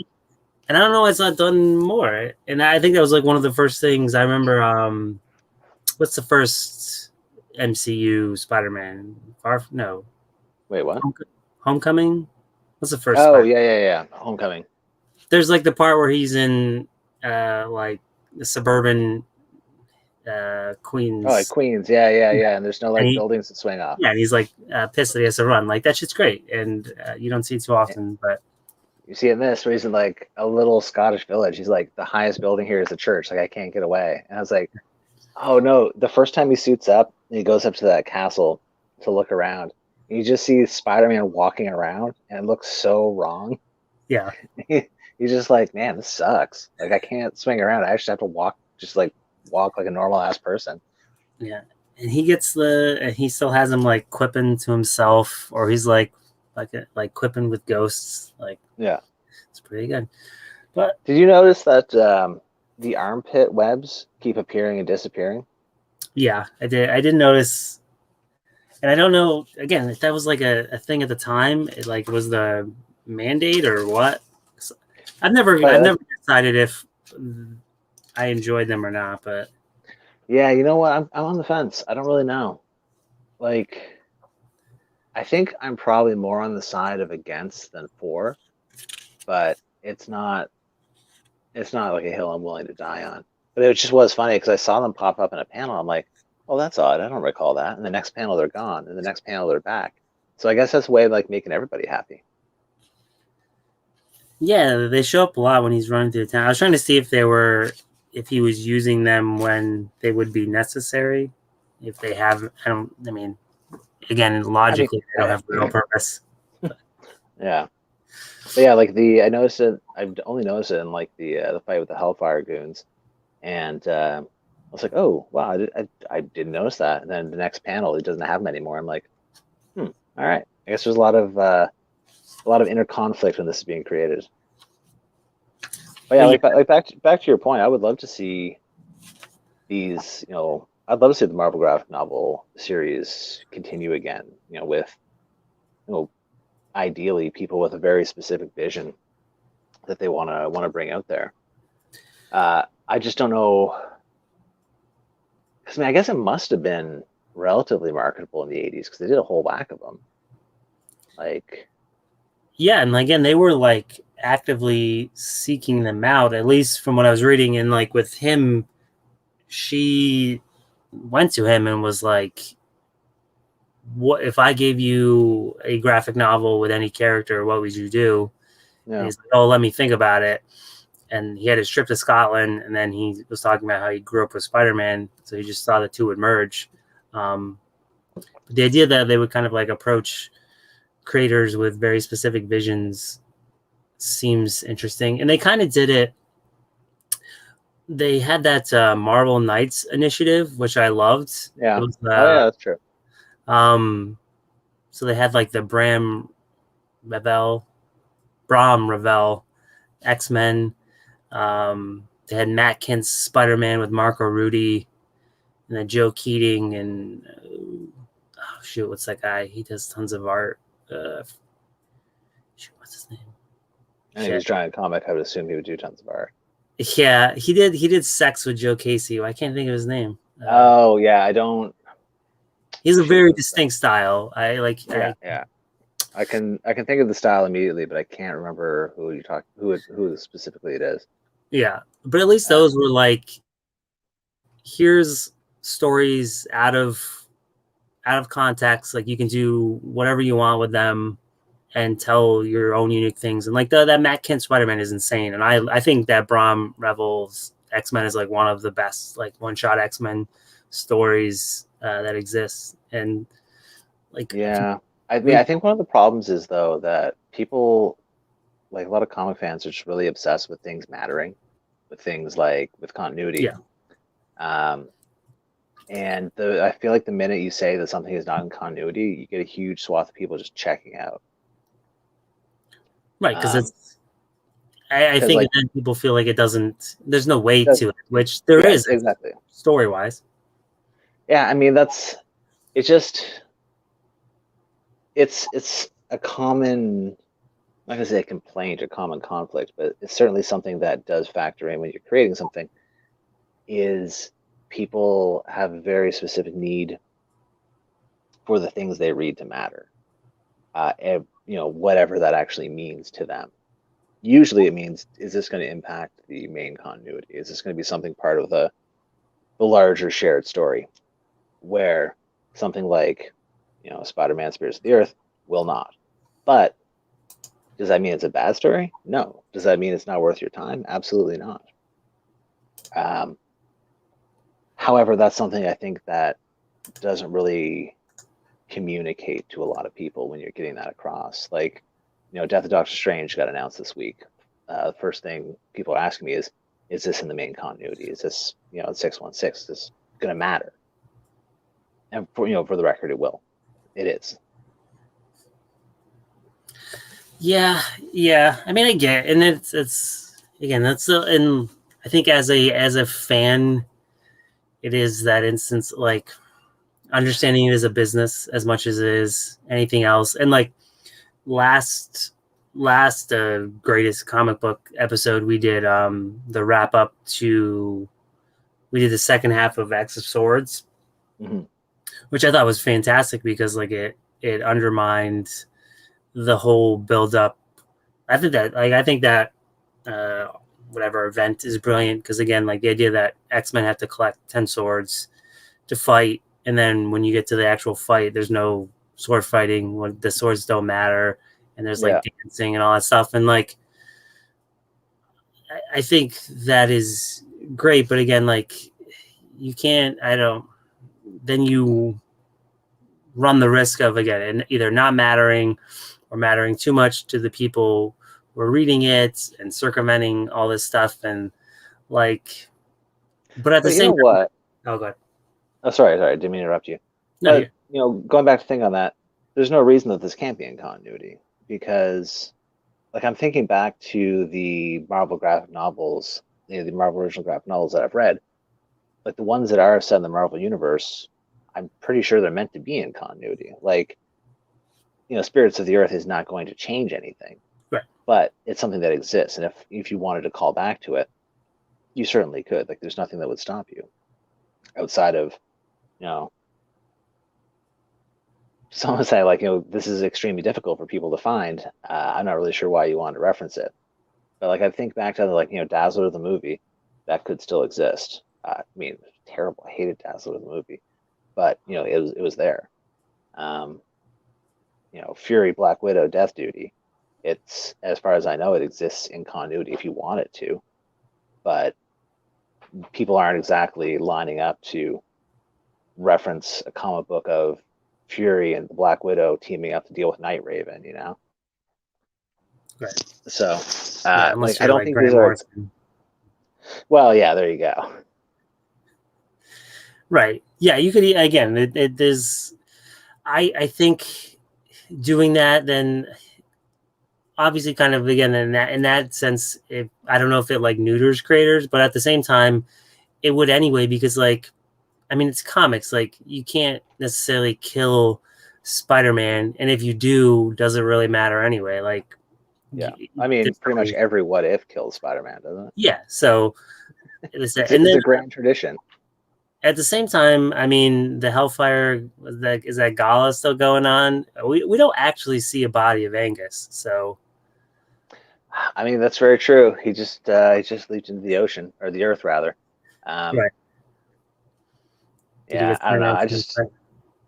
And I don't know why it's not done more. And I think that was like one of the first things I remember. What's the first MCU Spider-Man? No, Wait, what? Homecoming. What's the first Oh Spider? yeah, yeah, yeah. Homecoming. There's like the part where he's in like the suburban Oh, like Queens. Queens. Yeah, yeah, Yeah, yeah. And there's no and like buildings to swing off. yeah, and he's like pissed that he has to run. Like that shit's great, and you don't see it too often. But You see in this where he's in like a little Scottish village. He's like, the highest building here is a church. Like I can't get away. And I was like, oh no. The first time he suits up, he goes up to that castle to look around. And you just see Spider-Man walking around, and it looks so wrong. yeah, He's just like, man, this sucks. Like I can't swing around. I actually have to walk, just like walk like a normal ass person. yeah, and and he still has him like quipping to himself, or he's like quipping with ghosts. Like Yeah. it's pretty good. But Did you notice that the armpit webs keep appearing and disappearing? yeah, I did. I did notice, and I don't know again if that was like a thing at the time. It like was the mandate or what. Oh, I've yeah, never decided if I enjoyed them or not. But yeah, you know what? I'm on the fence. I don't really know. Like, I think I'm probably more on the side of against than for, but it's not like a hill I'm willing to die on. But it just was funny because I saw them pop up in a panel. I'm like, oh, that's odd. I don't recall that. And the next panel they're gone, and the next panel they're back. So I guess that's a way of like making everybody happy. yeah, they show up a lot when he's running through town. I was trying to see if he was using them when they would be necessary. If they have, I mean, again, I mean, logically, they don't have real purpose. yeah. But yeah, like I noticed it. I've only noticed it in like the fight with the Hellfire goons, and I was like, oh wow, I didn't notice that. And then the next panel, it doesn't have them anymore. I'm like, all right. I guess there's a lot of inner conflict when this is being created. But yeah, like back to your point, I would love to see these. I'd love to see the Marvel graphic novel series continue again. With you know ideally people with a very specific vision that they want to bring out there. I just don't know. Because I mean, I guess it must have been relatively marketable in the '80s because they did a whole whack of them. Like, yeah, and again, they were like actively seeking them out, at least from what I was reading. And like with him, she went to him and was like, "What if I gave you a graphic novel with any character? What would you do?" And Yeah. he's like, "Oh, let me think about it." And he had his trip to Scotland, and then he was talking about how he grew up with Spider-Man, so he just thought the two would merge. Um, the idea that they would kind of like approach creators with very specific visions seems interesting, and they kind of did it. They had that Marvel Knights initiative, which I loved. It Yeah. was Oh yeah, that's true. um, so they had like the Revel, Bram Revel X Men. They had Matt Kent's Spider Man with Marco Rudy, and then Joe Keating, and oh, shoot, what's that guy? He does tons of art. Shoot, what's his name? And he was Shit. drawing a comic. I would assume he would do tons of art. Yeah, he did. He did Sex with Joe Casey. I can't think of his name. Oh yeah, I don't. He's a Shoot, very what's that? distinct style. I like. Yeah, yeah. I can think of the style immediately, but I can't remember who specifically it is. Yeah, but at least Uh, those were like, here's stories out of context. Like you can do whatever you want with them and tell your own unique things. And like that Matt Kent Spider Man is insane. And I think that Bram Revel's X Men is like one of the best like one shot X Men stories that exists. And like yeah, I mean, we I think one of the problems is though that people like a lot of comic fans are just really obsessed with things mattering, with things like with continuity. yeah, Um, and I feel like the minute you say that something is not in continuity, you get a huge swath of people just checking out. right, because Um, it's I because think like then people feel like it doesn't there's no weight that's to it, which there yeah, is exactly. story wise. Yeah, I mean it's just it's a common, I'm not gonna say a complaint or common conflict, but it's certainly something that does factor in when you're creating something, is people have a very specific need for the things they read to matter. And, whatever that actually means to them. Usually it means, is this going to impact the main continuity? Is this going to be something part of the larger shared story? Where something like, Spider-Man Spears of the Earth will not. But does that mean it's a bad story? No. Does that mean it's not worth your time? Absolutely not. Um, However, that's something I think that doesn't really communicate to a lot of people when you're getting that across. Like, Death of Doctor Strange got announced this week. The first thing people are asking me is this in the main continuity? Is this, 616? Is this going to matter? And for the record, it will. It is. Yeah, yeah. I mean, I get it. And it's again that's and I think as a fan, it is that instance like understanding it as a business as much as it is anything else. And like last greatest comic book episode we did the wrap up to we did the second half of X of Swords, Mm-hmm. which I thought was fantastic because like it undermined the whole build up. I think that uh, whatever event is brilliant because again, like the idea that X Men have to collect 10 swords to fight, and then when you get to the actual fight, there's no sword fighting. When the swords don't matter, and there's like Yeah. dancing and all that stuff, and like I think that is great. But again, like you can't. I don't. Then you run the risk of again either not mattering or mattering too much to the people who are reading it and circumventing all this stuff and like but at the But you same know time what? oh god Oh, sorry, didn't mean to interrupt you. no But here going back to think on that, there's no reason that this can't be in continuity because, like, I'm thinking back to the Marvel graphic novels, the Marvel original graphic novels that I've read. Like the ones that are set in the Marvel universe, I'm pretty sure they're meant to be in continuity. Like, Spirits of the Earth is not going to change anything, right but it's something that exists. And if you wanted to call back to it, you certainly could. Like, there's nothing that would stop you outside of, you know, someone say like, this is extremely difficult for people to find. I'm not really sure why you wanted to reference it, but like I think back to like Dazzler the movie, that could still exist. I mean, it was terrible. I hated Dazzler the movie, but it was there. Um, Fury, Black Widow, Death Duty. It's, as far as I know, it exists in continuity if you want it to, but people aren't exactly lining up to reference a comic book of Fury and the Black Widow teaming up to deal with Night Raven, Right. So, Yeah, like, unless I you're don't like think these Grant are. Morrison. Well, yeah, there you go. Right. Yeah, you could again. There's. I think doing that then obviously kind of again in that sense, if I don't know if it like neuters creators, but at the same time, it would anyway because like I mean it's comics. Like you can't necessarily kill Spider-Man, and if you do, doesn't really matter anyway. Like Yeah, I mean, pretty much every What If kills Spider-Man, doesn't it? yeah. So and It's then a grand tradition. at the same time, I mean, the Hellfire is that Gala still going on? We don't actually see a body of Angus, so I mean, that's very true. He just leaped into the ocean or the earth rather. Um, right. Did he yeah, get I don't thrown know. out?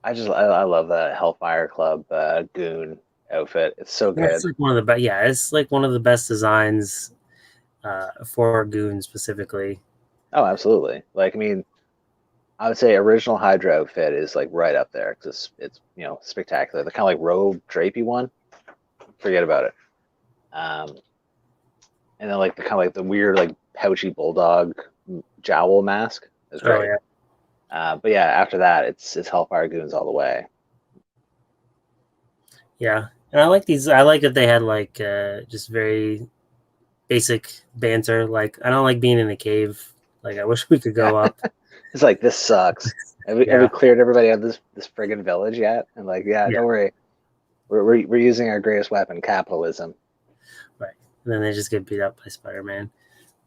I love the Hellfire Club goon outfit. It's so That's good. like one of the best. Yeah, it's like one of the best designs for Goon specifically. Oh, absolutely. Like, I mean, I would say original Hydra outfit is like right up there because it's spectacular. The kind of like robe drapey one, forget about it. Um, and then like the kind of like the weird like pouchy bulldog jowl mask is Oh great. yeah, But yeah, after that, it's Hellfire Goons all the way. yeah. And I like these. I like that they had like just very basic banter. Like I don't like being in a cave. Like I wish we could Yeah, go up. it's like this sucks. Have we Yeah, cleared everybody out of this friggin' village yet? And like, yeah, yeah, don't worry, we're using our greatest weapon, capitalism. right. And then they just get beat up by Spider-Man.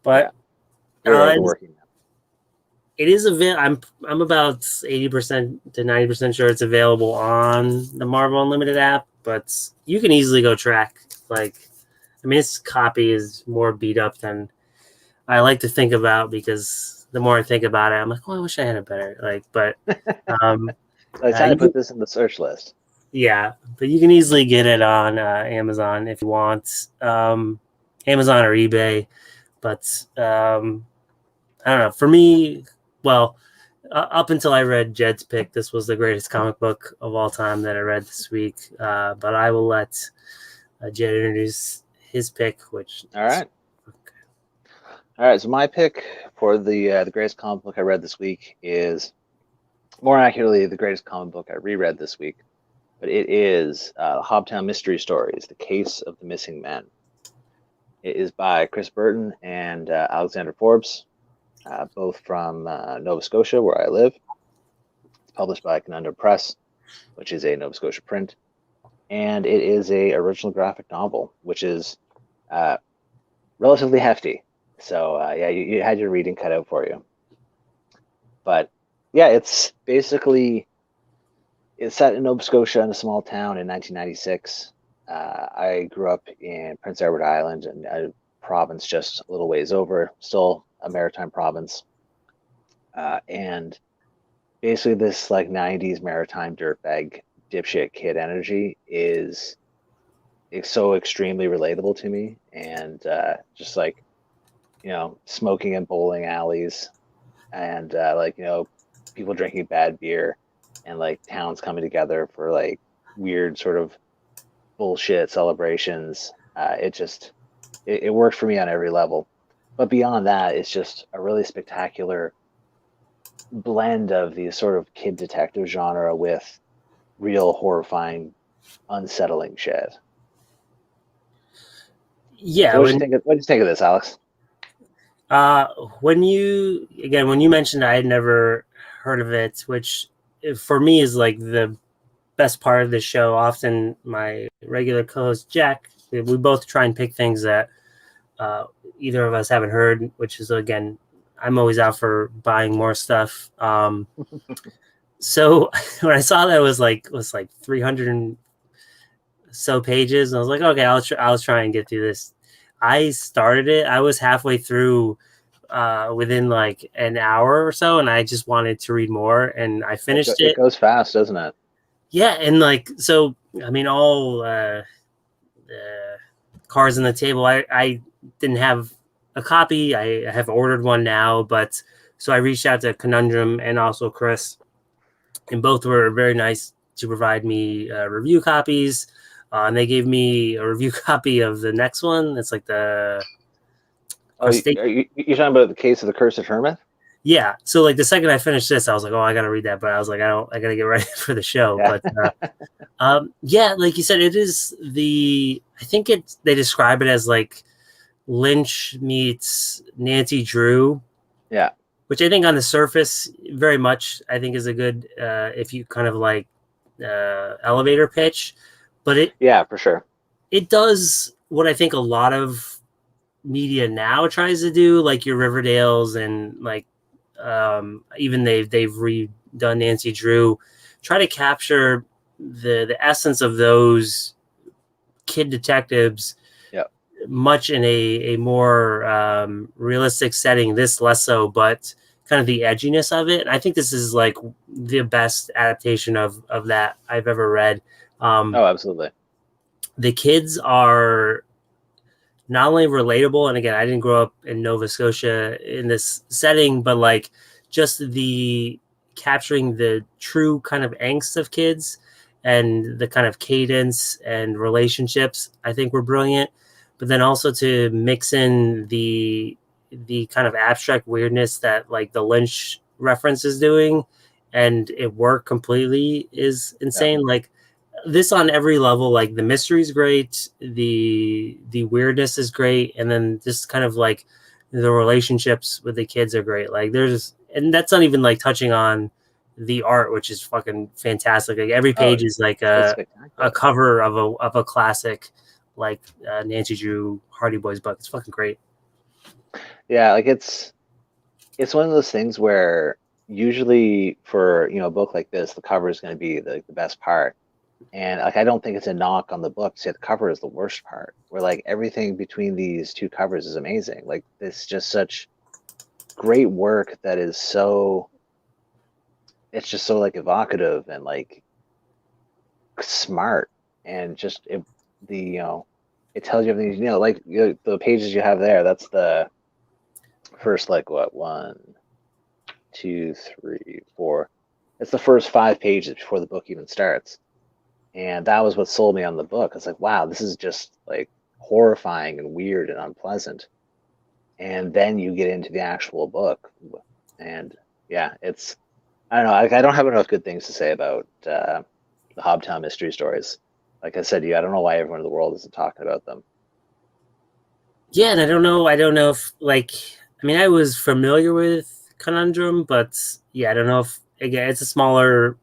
Yeah, But here are the it's working. it is available. I'm about 80% to 90% sure it's available on the Marvel Unlimited app, but you can easily go track. Like, I mean, this copy is more beat up than I like to think about because the more I think about it, I'm like, oh, I wish I had a better like. But um, So I decided you to put can, this in the search list. yeah, but you can easily get it on Amazon if you want, Amazon or eBay. But I don't know. For me, well, up until I read Jed's pick, this was the greatest comic book of all time that I read this week. But I will let Jed introduce his pick, which All right. All right, so my pick for the greatest comic book I read this week is, more accurately, the greatest comic book I reread this week, but it is Hobtown Mystery Stories: The Case of the Missing Men. It is by Chris Burton and Alexander Forbes, both from Nova Scotia, where I live. It's published by Conundrum Press, which is a Nova Scotia print, and it is a original graphic novel, which is uh, relatively hefty. So yeah, you had your reading cut out for you. But yeah, it's set in Nova Scotia in a small town in 1996. I grew up in Prince Edward Island, and a province just a little ways over, still a maritime province. And basically, this like 90s maritime dirtbag dipshit kid energy is it's so extremely relatable to me, and just like smoking in bowling alleys, and like people drinking bad beer, and like towns coming together for like weird sort of bullshit celebrations. It worked for me on every level. But beyond that, it's just a really spectacular blend of the sort of kid detective genre with real horrifying, unsettling shit. yeah. So what did you think of this, Alex? Uh, when you mentioned I had never heard of it, which for me is like the best part of the show. Often my regular co-host Jack, we both try and pick things that uh, either of us haven't heard, which is again, I'm always out for buying more stuff. So when I saw that it was like 300 and so pages, and I was like, okay, I'll try and get through this. I started it. I was halfway through within like an hour or so, and I just wanted to read more, and I finished It it. goes fast, doesn't it? Yeah, and like so, I mean, all cards on the table. I didn't have a copy. I have ordered one now, but so I reached out to Conundrum and also Chris, and both were very nice to provide me review copies. And they gave me a review copy of the next one. It's like the Oh, Crustacea. you're talking about the case of the Curse of Hermit? Yeah. So like the second I finished this, I was like, oh, I gotta read that. But I was like, I gotta get ready for the show. Yeah. But yeah, like you said, it is I think they describe it as like Lynch meets Nancy Drew, Yeah. which I think on the surface, very much, I think is a good, if you kind of like elevator pitch, but Yeah, for sure. it does what I think a lot of media now tries to do, like your Riverdales and like even they've redone Nancy Drew, try to capture the essence of those kid detectives Yeah. much in a more realistic setting. This less so, but kind of the edginess of it. I think this is like the best adaptation of that I've ever read. Oh, absolutely. The kids are not only relatable, and again, I didn't grow up in Nova Scotia in this setting, but like just the capturing the true kind of angst of kids and the kind of cadence and relationships, I think were brilliant. But then also to mix in the kind of abstract weirdness that like the Lynch reference is doing, and it worked completely is Yeah. insane. Like this on every level, like the mystery is great, the weirdness is great, and then just kind of like the relationships with the kids are great. Like there's, and that's not even like touching on the art, which is fucking fantastic. Like every Oh, page is like it's a spectacular. cover of a classic, like Nancy Drew Hardy Boys book. It's fucking great. Yeah, like it's one of those things where usually for, a book like this, the cover is going to be the best part. And like I don't think it's a knock on the book to say the cover is the worst part. Where like everything between these two covers is amazing. Like it's just such great work that is so it's just so like evocative and like smart and just the it tells you everything like the pages you have there. That's the first like what 1, 2, 3, 4. It's the first 5 pages before the book even starts, and that was what sold me on the book. It's like, wow, this is just like horrifying and weird and unpleasant. And then you get into the actual book, and yeah, it's I don't know. I don't have enough good things to say about the Hobtown mystery stories. Like I said to you, I don't know why everyone in the world isn't talking about them. Yeah, and I don't know if like, I mean, I was familiar with Conundrum, but yeah, I don't know if again it's a smaller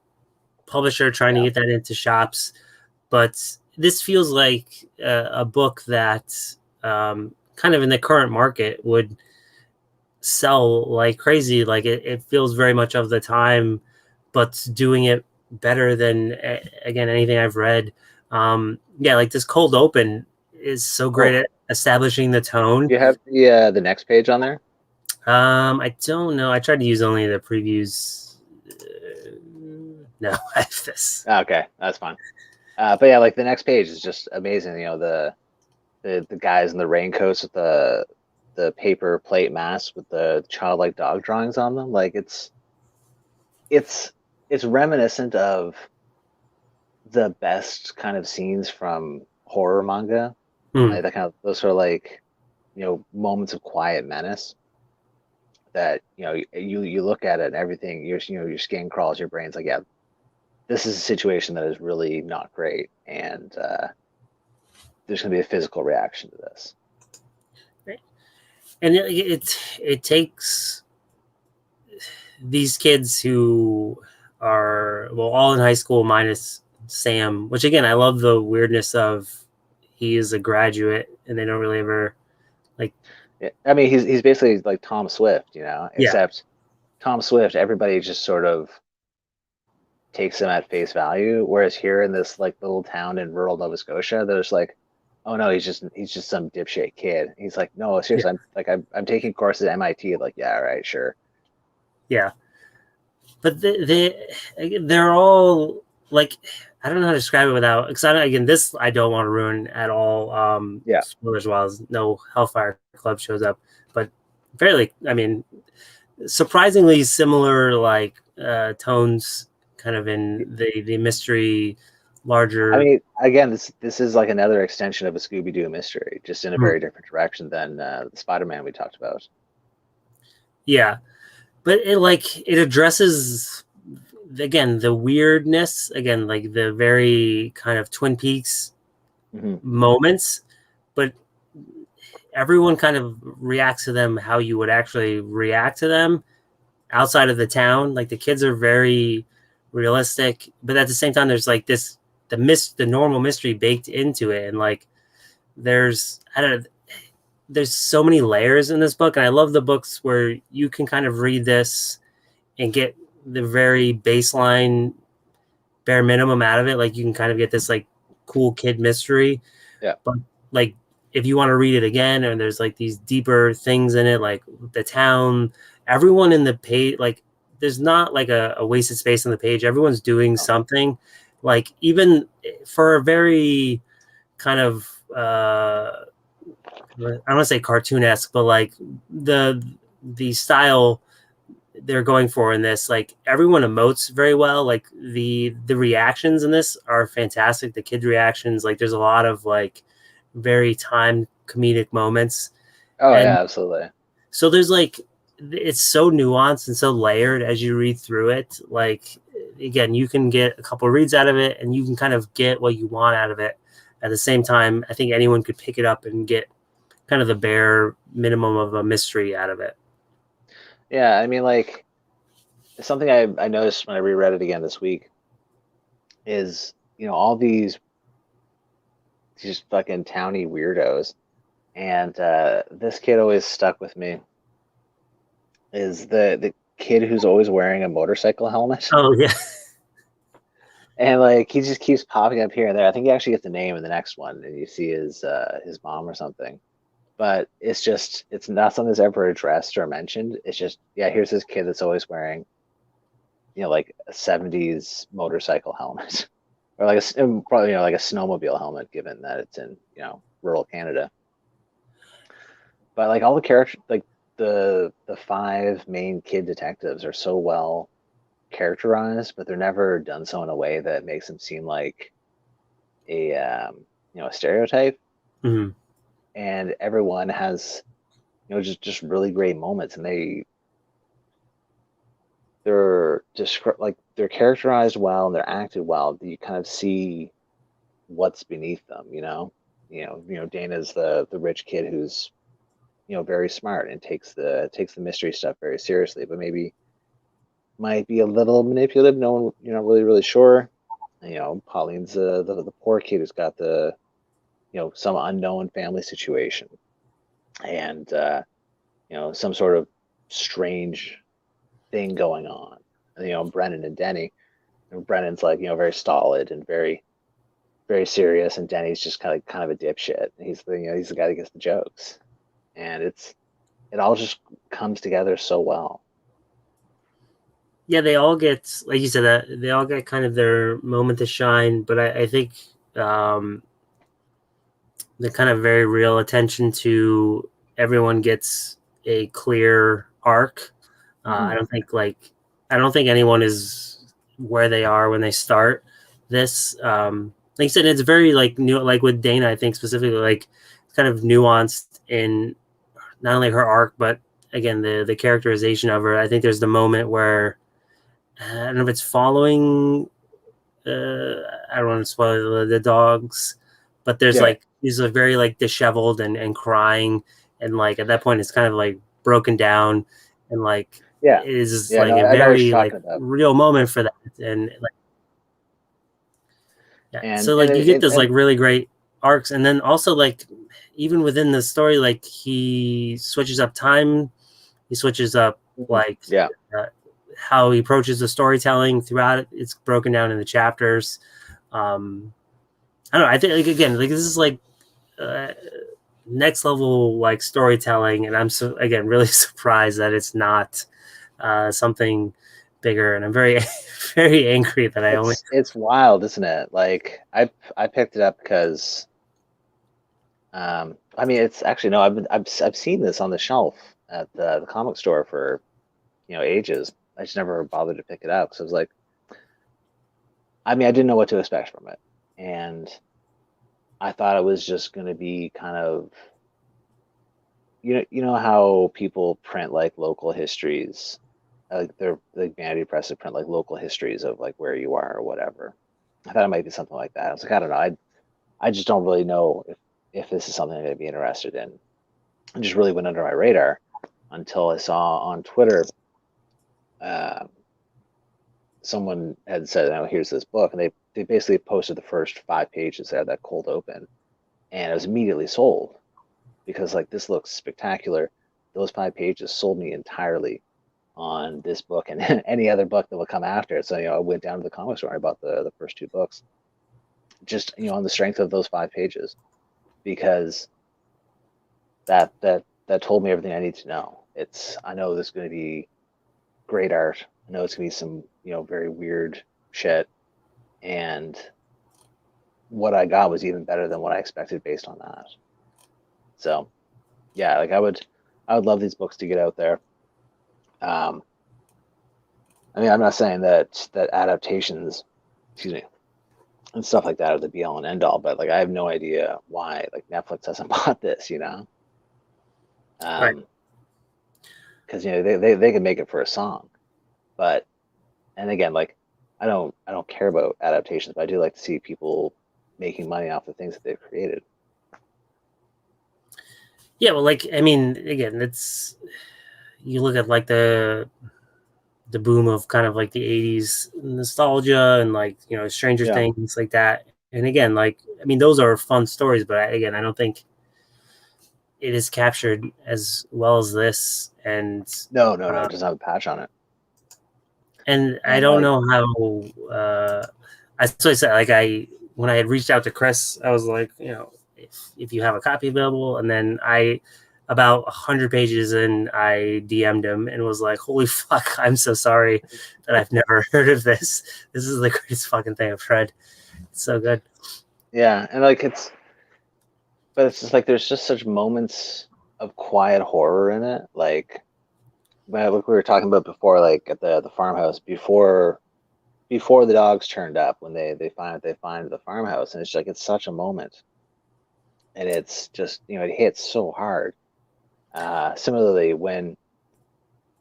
publisher trying to Yeah. get that into shops. But this feels like a book that kind of in the current market would sell like crazy. Like it feels very much of the time, but doing it better than again anything I've read. Yeah, like this cold open is so great Oh, at establishing the tone. you have the next page on there. I don't know. I tried to use only the previews. No, I have this. Okay, that's fine. But yeah, like the next page is just amazing. The guys in the raincoats with the paper plate masks with the childlike dog drawings on them. Like it's it's reminiscent of the best kind of scenes from horror manga. Hmm. Like that kind of those are like moments of quiet menace that you look at it and everything your skin crawls, your brain's like, yeah, this is a situation that is really not great, and there's going to be a physical reaction to this. And it takes these kids who are well all in high school minus Sam, which again I love the weirdness of he is a graduate and they don't really ever like I mean, he's basically like Tom Swift, yeah except Tom Swift, everybody just sort of takes him at face value. Whereas here in this like little town in rural Nova Scotia, there's like, oh no, he's just some dipshit kid. He's like, no, Yeah, seriously, I'm taking courses at MIT. Like, yeah, right, sure. yeah. But they're all like, I don't know how to describe it without, because again, this I don't want to ruin at all. Yeah. Spoilers, while no Hellfire Club shows up, but fairly, I mean, surprisingly similar like tones, kind of in the mystery, I larger. mean, again, this is like another extension of a Scooby Doo mystery, just in a Hmm. very different direction than the Spider Man we talked about. Yeah, but it addresses again the weirdness, again like the very kind of Twin Peaks Hmm. moments, but everyone kind of reacts to them how you would actually react to them outside of the town. Like the kids are very realistic, but at the same time, there's like the normal mystery baked into it, and like I don't know, there's so many layers in this book, and I love the books where you can kind of read this and get the very baseline bare minimum out of it. Like you can kind of get this like cool kid mystery, Yeah. but like if you want to read it again, and there's like these deeper things in it, like the town, everyone in the page, like there's not like a wasted space on the page. Everyone's doing Oh, something, like even for a very kind of I don't want to say cartoonesque, but like the the style they're going for in this, like everyone emotes very well. Like the reactions in this are fantastic. The kids reactions, like there's a lot of like very timed comedic moments, oh and yeah, absolutely. so there's like it's so nuanced and so layered as you read through it. Like again, you can get a couple reads out of it, and you can kind of get what you want out of it. At the same time, I think anyone could pick it up and get kind of the bare minimum of a mystery out of it. Yeah, I mean, like something I noticed when I reread it again this week is, all these just fucking towny weirdos, and this kid always stuck with me is the kid who's always wearing a motorcycle helmet. Oh yeah, And like he just keeps popping up here and there. I think he actually gets the name in the next one, and you see his mom or something. But it's not something that's ever addressed or mentioned. It's just, yeah, here's this kid that's always wearing, like a 70s motorcycle helmet. Or like probably, like a snowmobile helmet, given that it's in, rural Canada. But like all the characters, like the five main kid detectives are so well characterized, but they're never done so in a way that makes them seem like a stereotype. mm-hmm. And everyone has, just really great moments, and they're characterized well and they're acted well. You kind of see what's beneath them. Dana's the rich kid who's, very smart and takes the mystery stuff very seriously, but maybe might be a little manipulative. No one, really sure. Pauline's the poor kid who's got the, some unknown family situation, and some sort of strange thing going on. Brennan and Denny. Brennan's like, very stolid and very, very serious, and Denny's just kind of a dipshit. He's the guy that gets the jokes, and it all just comes together so well. Yeah, they all get, like you said, that they all get kind of their moment to shine. But I think um, the kind of very real attention to everyone gets a clear arc. Hmm. I don't think anyone is where they are when they start this. Like you said, it's very like new. Like with Dana, I think specifically, like it's kind of nuanced in not only her arc, but again the characterization of her. I think there's the moment where I don't know if it's following. I don't want to spoil the dogs, but there's Yeah, like he's a very like disheveled and crying, and like at that point it's kind of like broken down, and like yeah, it is yeah. like No, a I know what very you're like talking about, real moment for that, and like yeah, and so and like you it, get it this like and really great arcs, and then also like even within the story, like he switches up time, he switches up mhm, like yeah, uh, how he approaches the storytelling throughout it. It's broken down into chapters. I don't know. I think like again, like this is like uh, next level like storytelling, and I'm so again really surprised that it's not something bigger. And I'm very very angry that I only. It's wild, isn't it? Like I picked it up because I mean it's actually no, I've seen this on the shelf at the comic store for ages. I just never bothered to pick it up because I was like, I mean, I didn't know what to expect from it, and I thought it was just going to be kind of you know how people print like local histories, like they're like vanity press to print like local histories of like where you are or whatever. I thought it might be something like that. I was like, I don't know. I just don't really know if this is something I'm going to be interested in. It just really went under my radar until I saw on Twitter uh, someone had said, "Oh, here's this book," and they basically posted the first 5 pages there, that cold open, and I was immediately sold because like this looks spectacular. Those 5 pages sold me entirely on this book and any other book that will come after it. So I went down to the comic store. I bought the first 2 books just on the strength of those 5 pages because that told me everything I need to know. I know there's going to be great art. I know it's going to be some very weird shit, and what I got was even better than what I expected based on that. So yeah, like I would love these books to get out there. Um, I mean, I'm not saying that adaptations, excuse me, and stuff like that are the be all and end all, but like I have no idea why like Netflix hasn't bought this, Right. Because they can make it for a song, but and again, like I don't care about adaptations, but I do like to see people making money off the things that they've created. Yeah, well, like I mean, again, it's you look at like the boom of kind of like the '80s nostalgia and like Stranger Yeah. Things like that. And again, like I mean, those are fun stories, but again, I don't think it is captured as well as this. No, no, no, it doesn't have a patch on it. And I And don't like, know how. So I said like when I had reached out to Chris, I was like, if you have a copy available, and then I about 100 pages in, I DM'd him and was like, "Holy fuck! I'm so sorry that I've never heard of this. This is the greatest fucking thing I've read. It's so good." yeah, and like but it's just like there's just such moments of quiet horror in it. Like we were talking about before, like at the farmhouse before the dogs turned up when they find the farmhouse, and it's like it's such a moment, and it's just it hits so hard. Similarly, when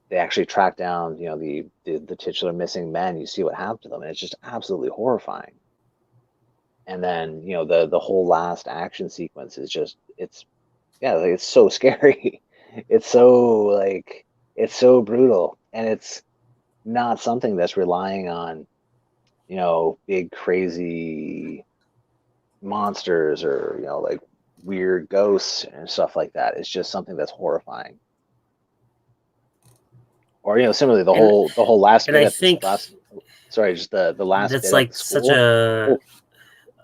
they actually track down the titular missing men, you see what happened to them, and it's just absolutely horrifying. And then the whole last action sequence is just it's yeah, like it's so scary. It's so like it's so brutal, and it's not something that's relying on big crazy monsters or like weird ghosts and stuff like that. It's just something that's horrifying. Or similarly, And the whole last and bit I at this think last sorry, just the last that's bit at the like such school. Oh,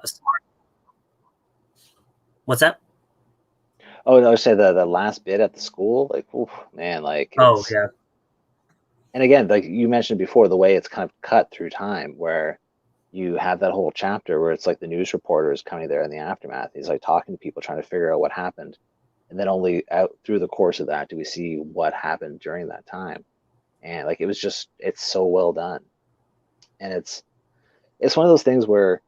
a smart. What's that? oh no, I say the last bit at the school, like, oof, man, like Oh it's yeah, and again, like you mentioned before, the way it's kind of cut through time, where you have that whole chapter where it's like the news reporter is coming there in the aftermath. He's like talking to people, trying to figure out what happened, and then only out through the course of that do we see what happened during that time. And like it was just, it's so well done, and it's one of those things where,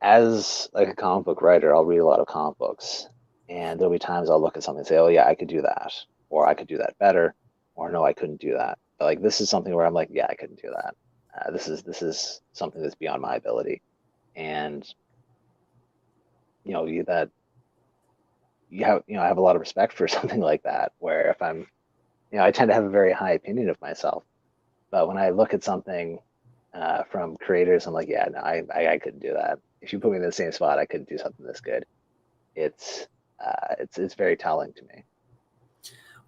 as like a comic book writer, I'll read a lot of comic books, and there'll be times I'll look at something and say, "Oh yeah, I could do that," or "I could do that better," or "No, I couldn't do that." But like this is something where I'm like, "Yeah, I couldn't do that. This is something that's beyond my ability," and that I have a lot of respect for something like that. Where if I'm, I tend to have a very high opinion of myself, but when I look at something from creators, I'm like, yeah, no, I couldn't do that. If you put me in the same spot, I couldn't do something this good. It's it's very telling to me.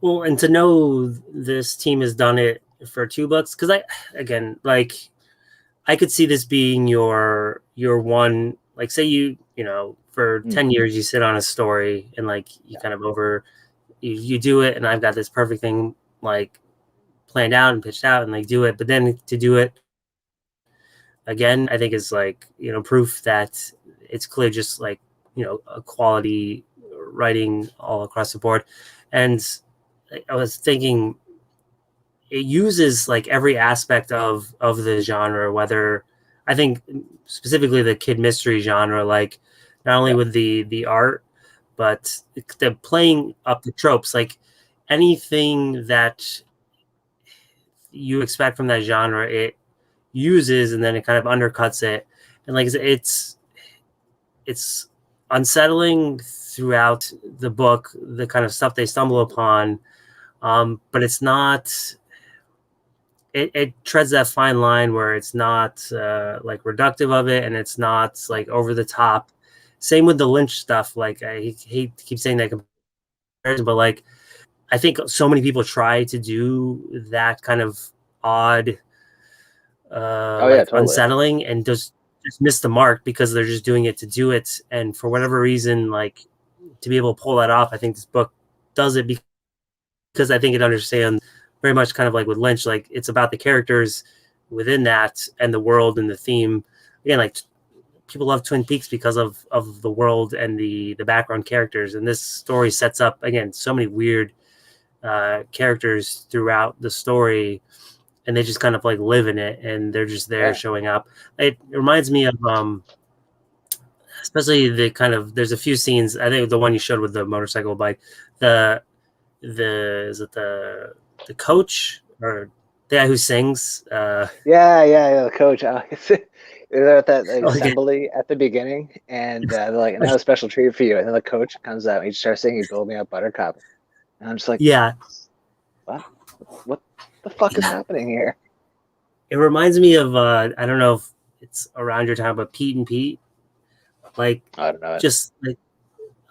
well, and to know this team has done it for 2 books, because again, like, I could see this being your one, like, say for Mm, 10 years you sit on a story and like you yeah. kind of you do it, and I've got this perfect thing like planned out and pitched out and like do it, but then to do it again, I think is like proof that it's clear just like a quality writing all across the board. And I was thinking it uses like every aspect of the genre, whether I think specifically the kid mystery genre, like not only Yeah. with the art, but the playing up the tropes, like anything that you expect from that genre, it uses, and then it kind of undercuts it. And like I said, it's unsettling throughout the book, the kind of stuff they stumble upon, but it's not. It treads that fine line where it's not like reductive of it, and it's not like over the top. Same with the Lynch stuff. Like I hate to keep saying that comparison, but like I think so many people try to do that kind of odd, Oh yeah, like totally. unsettling, and just miss the mark because they're just doing it to do it. And for whatever reason, like to be able to pull that off, I think this book does it because I think it understands very much kind of like with Lynch, like it's about the characters within that and the world and the theme. Again, like people love Twin Peaks because of the world and the background characters, and this story sets up again so many weird characters throughout the story, and they just kind of like live in it, and they're just there Yeah. showing up. It reminds me of especially the kind of there's a few scenes. I think the one you showed with the motorcycle bike, the is it the coach or the guy who sings? Yeah. The coach. They're at that like, Like, assembly at the beginning, and they're like, "And I have a special treat for you." And then the coach comes out and he starts singing "Build Me Up, Buttercup," and I'm just like, yeah, "What? What the fuck is yeah. happening here?" It reminds me of I don't know if it's around your time, but Pete and Pete, like I don't know it. just like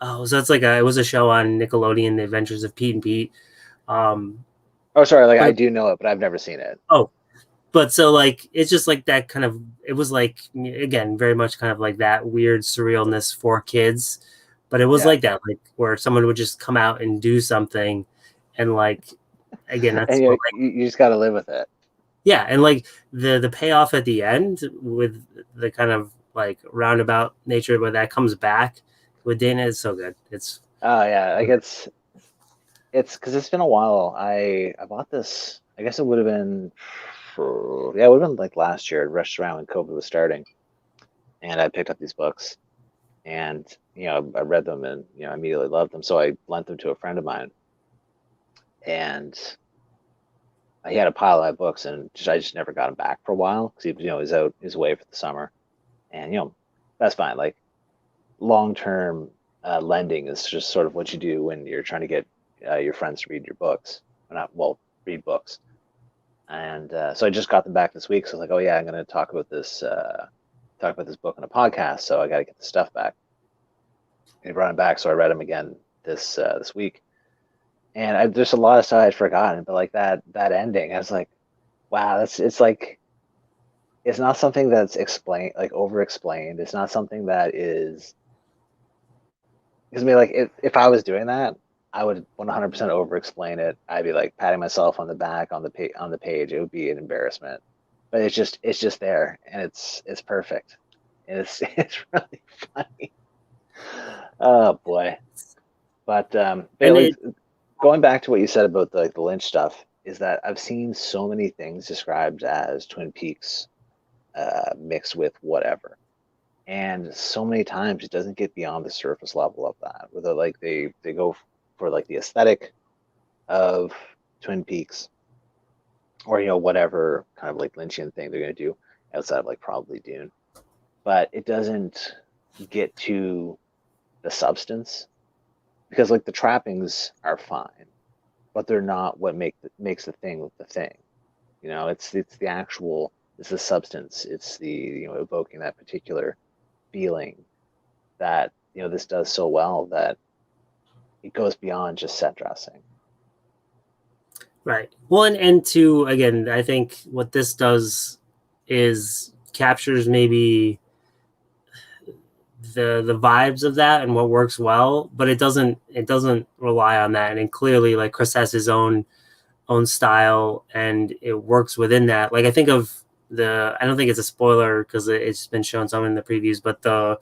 oh, so it's like it was a show on Nickelodeon, The Adventures of Pete and Pete. Um, Oh, sorry. Like I but do know it, but I've never seen it. oh, but so like it's just like that kind of it was like again very much kind of like that weird surrealness for kids, but it was Yeah, like that, like where someone would just come out and do something, and like again and that's what like you just got to live with it. yeah, and like the payoff at the end with the kind of like roundabout nature where that comes back with Dana is so good. It's Oh yeah, like it's because it's been a while. I bought this. I guess it would have been yeah, it would have been like last year. I rushed around when COVID was starting, and I picked up these books, and I read them, and I immediately loved them. So I lent them to a friend of mine, and he had a pile of my books, and I just never got him back for a while because he was out his way for the summer, and that's fine. Like long term lending is just sort of what you do when you're trying to get your friends to read your books, or not well read books. And so I just got them back this week. So I was like, oh yeah, I'm going to talk about this book on a podcast. So I got to get the stuff back. And he brought them back, so I read them again this week. And there's a lot of stuff I'd forgotten, but like that ending, I was like, wow, it's like it's not something that's explained like over explained. It's not something that is because I mean like if I was doing that, I would 100% over explain it. I'd be like patting myself on the back on the page. It would be an embarrassment. But it's just there and it's perfect. And it's it's really funny. Oh boy. But and like it going back to what you said about the Lynch stuff is that I've seen so many things described as Twin Peaks mixed with whatever. And so many times it doesn't get beyond the surface level of that. Whether like they go for like the aesthetic of Twin Peaks or whatever kind of like Lynchian thing they're going to do outside of like probably Dune, but it doesn't get to the substance because like the trappings are fine, but they're not what makes the thing the thing. It's the actual, it's the substance, it's the evoking that particular feeling that this does so well that it goes beyond just set dressing. Right. Well, and two, again, I think what this does is captures maybe the vibes of that and what works well, but it doesn't rely on that. And clearly, like Chris has his own style, and it works within that. Like I think of I don't think it's a spoiler because it's been shown some in the previews, but the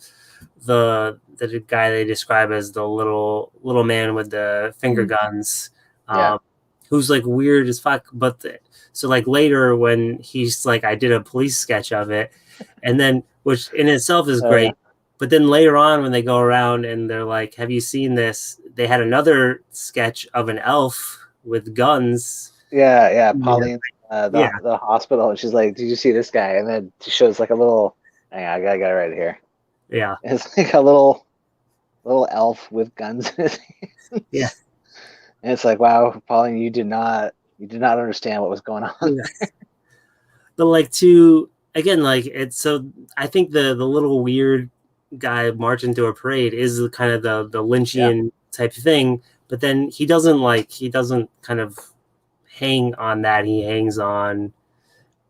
guy they describe as the little man with the finger Mm. guns, Yeah, um, who's like weird as fuck. But so like later when he's like, I did a police sketch of it, and then which in itself is yeah, great. But then later on, when they go around and they're like, "Have you seen this?" They had another sketch of an elf with guns. yeah. Yeah, Pauline, yeah, the hospital, and she's like, "Did you see this guy?" And then she shows like a little. Hang on, I got it right here. yeah, It's like a little elf with guns in his yeah. hands. And it's like, wow, Pauline, you did not understand what was going on. Yeah. But like to again, like it's so I think the little weird guy marching to a parade is kind of the Yeah, Lynchian type thing, but then he doesn't kind of hang on that. He hangs on.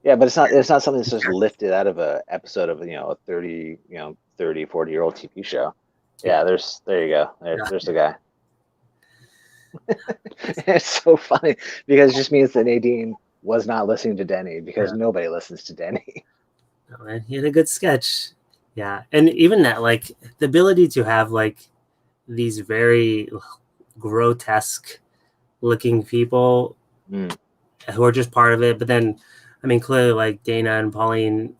yeah, but it's not something that's just lifted out of a episode of a 30, 40-year-old TV show. Yeah, Yeah, there you go. yeah, There's the guy. It's so funny because it just means that Nadine was not listening to Denny because yeah. nobody listens to Denny. No, man, he had a good sketch. Yeah, and even that, like the ability to have like these very grotesque looking people Mm, who are just part of it. But then, I mean, clearly, like Dana and Pauline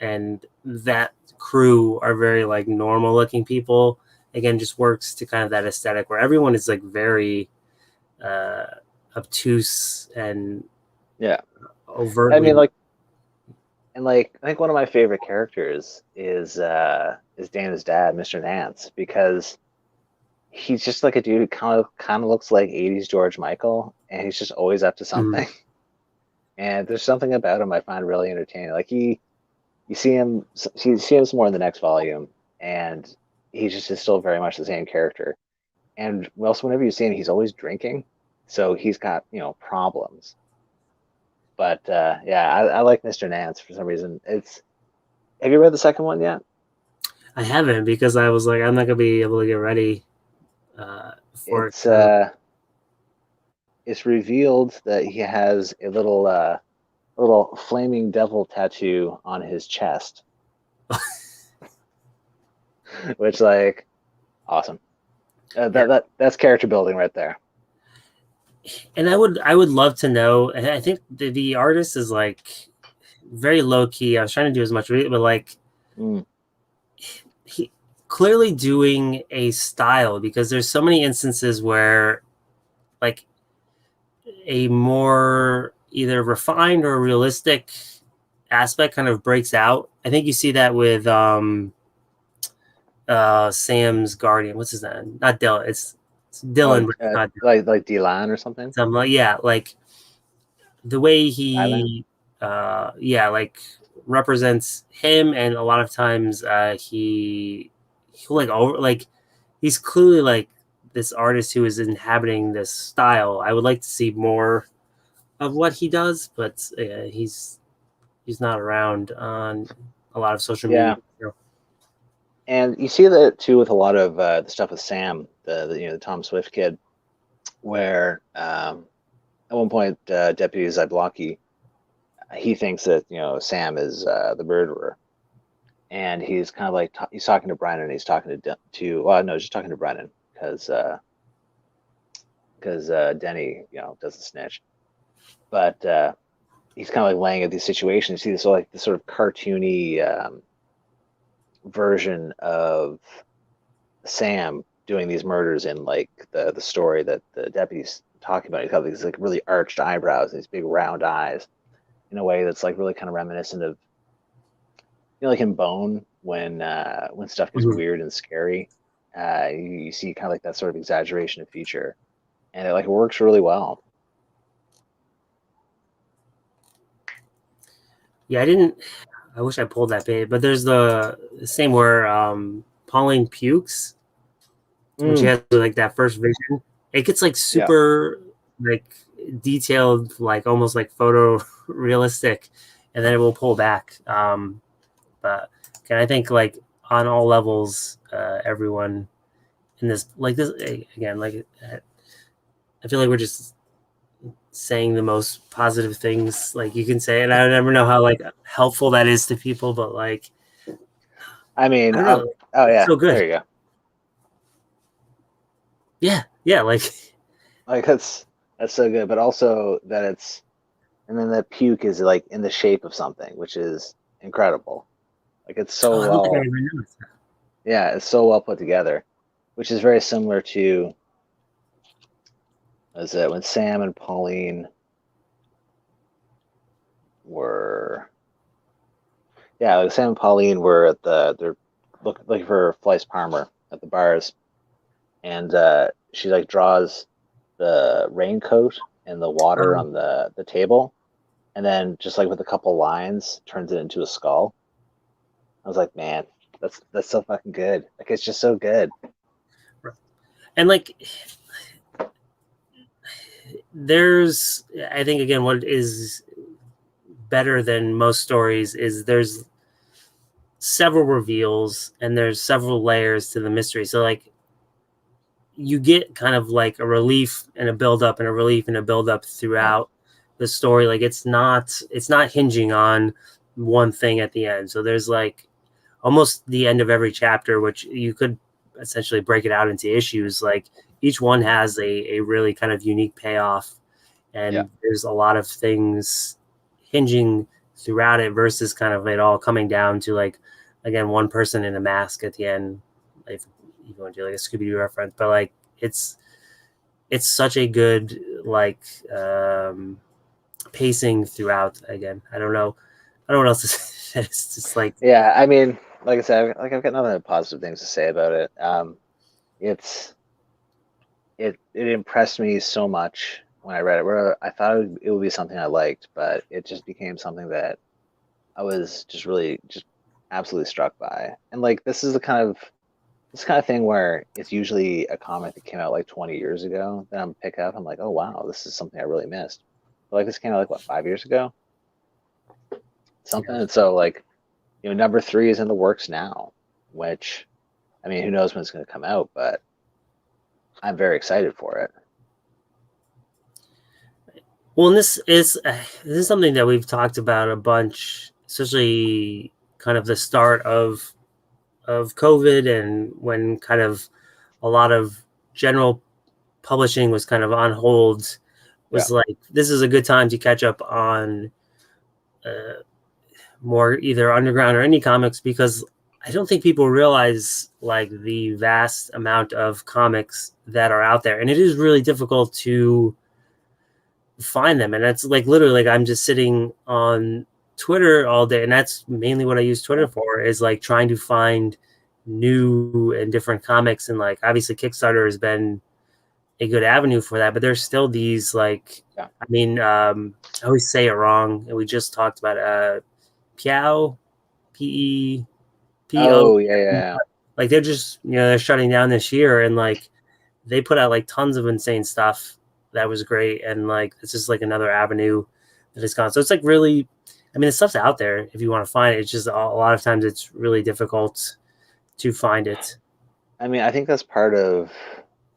and that crew are very like normal looking people. Again, just works to kind of that aesthetic where everyone is like very uh, obtuse and yeah, I overtly. mean, like I think one of my favorite characters is Dana's dad, Mr. Nance, because he's just like a dude who kind of looks like 80s George Michael, and he's just always up to Mhm. something. And there's something about him I find really entertaining. Like you see him some more in the next volume, and he just is still very much the same character. And also, whenever you see him, he's always drinking, so he's got problems. But yeah, I like Mr. Nance for some reason. Have you read the second one yet? I haven't because I was like, I'm not gonna be able to get ready for it. It's uh, it's revealed that he has a little flaming devil tattoo on his chest, which like awesome. Yeah, That's character building right there. and I would love to know. And I think the artist is like very low key. I was trying to do as much, but like Mm, he clearly doing a style because there's so many instances where like a more either refined or realistic aspect kind of breaks out. I think you see that with Sam's Guardian. What's his name? Not Dylan. It's oh, Dylan, but it's not like Delan or something. Dylan. Like, yeah, like the way Island. he yeah, like represents him, and a lot of times he like over like he's clearly like this artist who is inhabiting this style. I would like to see more of what he does, but he's not around on a lot of social media. Yeah, and you see that too with a lot of the stuff with Sam, the Tom Swift kid, where at one point Deputy Zablocki he thinks that Sam is the murderer, and he's kind of like he's talking to Brennan, and he's talking to well no, just talking to Brennan because Denny doesn't snitch, but he's kind of like laying out these situations. You see this like this sort of cartoony version of Sam doing these murders in like the story that the deputy's talking about. He's got these like really arched eyebrows and these big round eyes in a way that's like really kind of reminiscent of like in Bone when stuff gets Mhm. weird and scary. You see kind of like that sort of exaggeration of feature, and it like works really well. Yeah, I didn't. I wish I pulled that page, but there's the same where Pauline pukes when she Mm, has like that first vision. It gets like yeah, super like detailed, like almost like photo realistic, and then it will pull back. But again, I think like on all levels, everyone in this like this again, like I feel like we're just saying the most positive things like you can say, and I never know how like helpful that is to people, but like I mean, I don't know, oh it's yeah, so good. there you go. Yeah, like Like that's so good, but also that it's and then that puke is like in the shape of something, which is incredible. Like it's so oh, I don't think I well, ever noticed that. yeah, it's so well put together, which is very similar to is it when Sam and Pauline were yeah, like Sam and Pauline were at they're looking for Fleiss Palmer at the bars, and she like draws the raincoat and the water Um, on the table, and then just like with a couple lines, turns it into a skull. I was like, man, that's so fucking good. Like it's just so good. and like there's I think again what is better than most stories is there's several reveals and there's several layers to the mystery. So like you get kind of like a relief and a build up and a relief and a build up Yeah, throughout the story. Like it's not hinging on one thing at the end. So there's like almost the end of every chapter, which you could essentially break it out into issues. Like each one has a really kind of unique payoff, yeah, and there's a lot of things hinging throughout it versus kind of it all coming down to like again one person in a mask at the end. If you want to do like a Scooby Doo reference, but like it's it's such a good like pacing throughout. Again, I don't know what else to say. It's just like yeah. I mean, like I said, I've got nothing but positive things to say about it. It's it impressed me so much when I read it. Where I thought it would be something I liked, but it just became something that I was just really just absolutely struck by. And like this kind of thing where it's usually a comic that came out like 20 years ago that I'm pick up. I'm like, oh wow, this is something I really missed. But like this came out like what 5 years ago, something. yeah. And so like number three is in the works now, which I mean, who knows when it's going to come out, but I'm very excited for it. Well, and this is something that we've talked about a bunch, especially kind of the start of COVID and when kind of a lot of general publishing was kind of on hold. Yeah, Was like this is a good time to catch up on uh, more either underground or indie comics because I don't think people realize like the vast amount of comics that are out there, and it is really difficult to find them. And that's like literally like I'm just sitting on Twitter all day, and that's mainly what I use yeah, Twitter for is like trying to find new and different comics. And like obviously Kickstarter has been a good avenue for that, but there's still these like yeah. I mean I always say it wrong, and we just talked about Piao PEPO. Oh yeah, yeah, yeah. Like they're just they're shutting down this year, and like they put out like tons of insane stuff that was great, and like it's just like another avenue that is gone. So it's like really, I mean, the stuff's out there if you want to find it. It's just a lot of times it's really difficult to find it. I mean, I think that's part of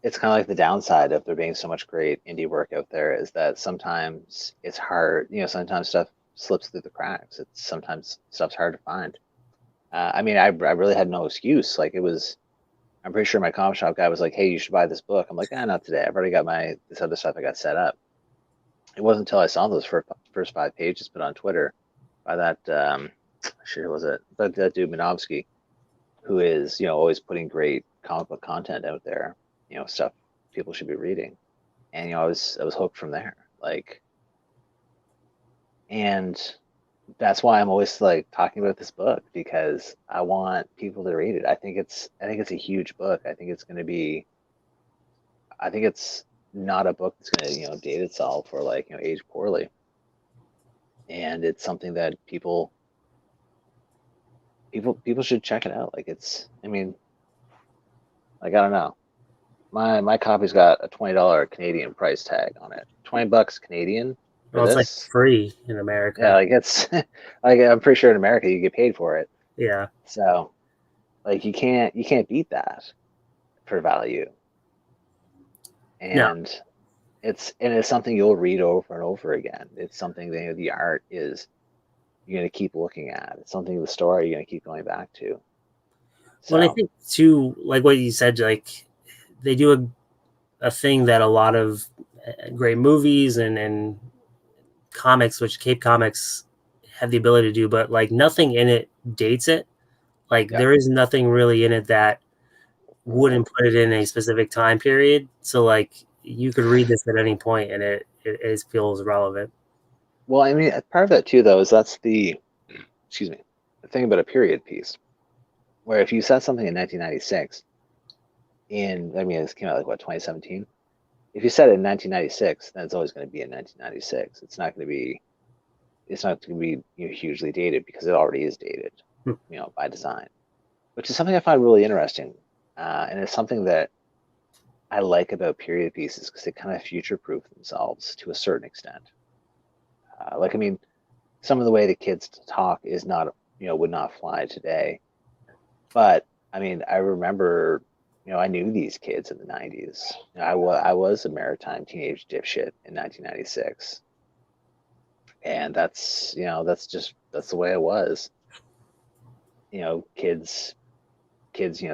it's kind of like the downside of there being so much great indie work out there is that sometimes it's hard, sometimes stuff slips through the cracks. It's sometimes stuff's hard to find. I mean, I really had no excuse. Like it was, I'm pretty sure my comic shop guy was like, "Hey, you should buy this book." I'm like, "Ah, not today. I've already got this other stuff I got set up." It wasn't until I saw those first 5 pages put on Twitter by that shit was it, but that dude Minovsky, who is always putting great comic book content out there, stuff people should be reading, and I was hooked from there. Like, and that's why I'm always like talking about this book because I want people to read it. I think it's a huge book. I think it's not a book that's going to date itself or like age poorly, and it's something that people should check it out. Like it's I mean like I don't know. My copy's got a $20 Canadian price tag on it. $20 Canadian for Well, it's like this. free in Yeah, America. like it's like I'm pretty sure in America you get paid for it. Yeah. So like you can't beat that for value. No. And it's something you'll read over and over again. It's something that the art is you're gonna keep looking at. It's something the story you're gonna keep going back to. Well, I So think too, like what you said, like they do a thing that a lot of great movies and comics, which Cape Comics have the ability to do, but like nothing in it dates it. Like yeah. there is nothing really in it that wouldn't put it in a specific time period. So like you could read this at any point and it feels relevant. Well, I mean, part of that too, though, is that's the excuse me, the thing about a period piece, where if you set something in 1996, I mean, this came out like what 2017. If you set it in 1996, then it's always going to be in 1996. It's not going to be hugely dated because it already is dated, Hmm. by design, which is something I find really interesting, and it's something that I like about period pieces because they kind of future-proof themselves to a certain extent. Like, I mean, some of the way the kids talk is not, would not fly today. But I mean, I remember, I knew these kids in the 90s. I was a maritime teenage dipshit in 1996. And that's the way it was. Kids,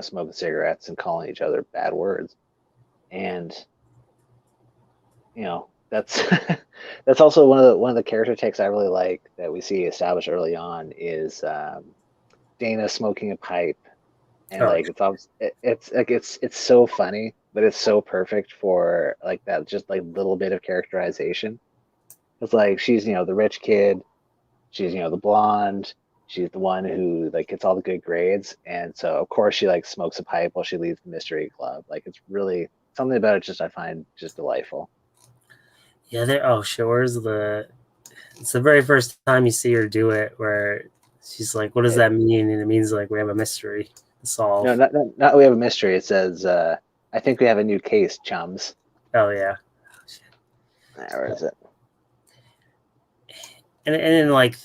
smoking cigarettes and calling each other bad words. And, that's that's also one of the character takes I really like that we see established early on is Dana smoking a pipe and Oh, like it's like it's so funny, but it's so perfect for like that just like little bit of characterization. It's like she's the rich kid, she's the blonde, she's the one who like gets all the good grades, and so of course she like smokes a pipe while she leaves the mystery club. Like it's really something about it just I find just delightful. yeah. There. Oh, Shore's the. It's the very first time you see her do it, where she's like, "What does It, that mean?" And it means like we have a mystery to no, solve. not we have a mystery. It says I think we have a new case, chums. Oh yeah. Where is it? And then like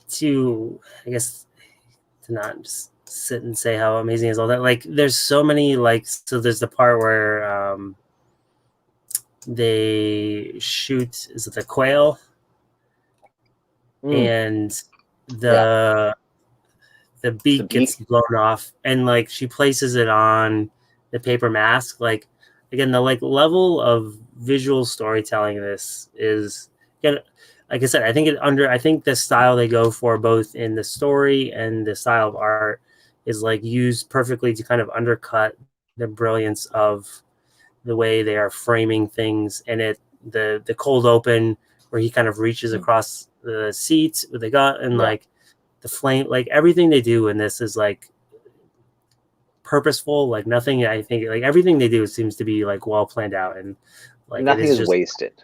to I guess to not just sit and say how amazing is all that. Like there's so many like so there's the part where they shoot is it the quail Mm, and yeah, the the beak gets beak. blown off and like she places it on the paper mask. Like again the like level of visual storytelling in this is again like I said, I think the style they go for both in the story and the style of art is like used perfectly to kind of undercut the brilliance of the way they are framing things and the cold open where he kind of reaches Mm, across the seats with the gun and yeah. like the flame like everything they do in this is like purposeful like nothing I think like everything they do seems to be like well planned out and like it Nothing is is just wasted.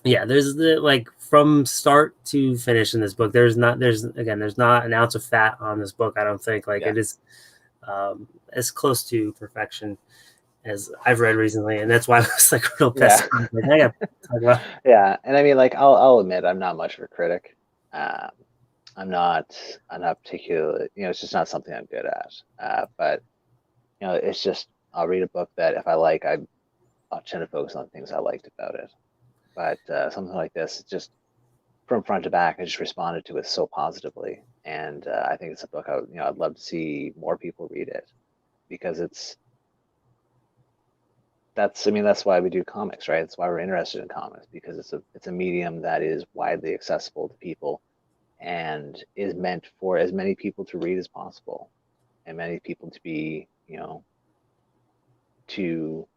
yeah there's the like from start to finish in this book there's not an ounce of fat on this book I don't think like Yeah. it is as close to perfection as I've read recently and that's why I was like real Yeah. pissed like I got to talk about Yeah. And I mean, like, I'll admit I'm not much of a critic. Um, I'm not, I'm not particularly, it's just not something I'm good at. But, it's just, I'll read a book that if I like, I'll tend to focus on things I liked about it. But something like this, it's just from front to back, I just responded to it so positively. And I think it's a book I'd love to see more people read it because I mean, that's why we do comics, right? That's why we're interested in comics because it's a medium that is widely accessible to people and is meant for as many people to read as possible and many people to be, to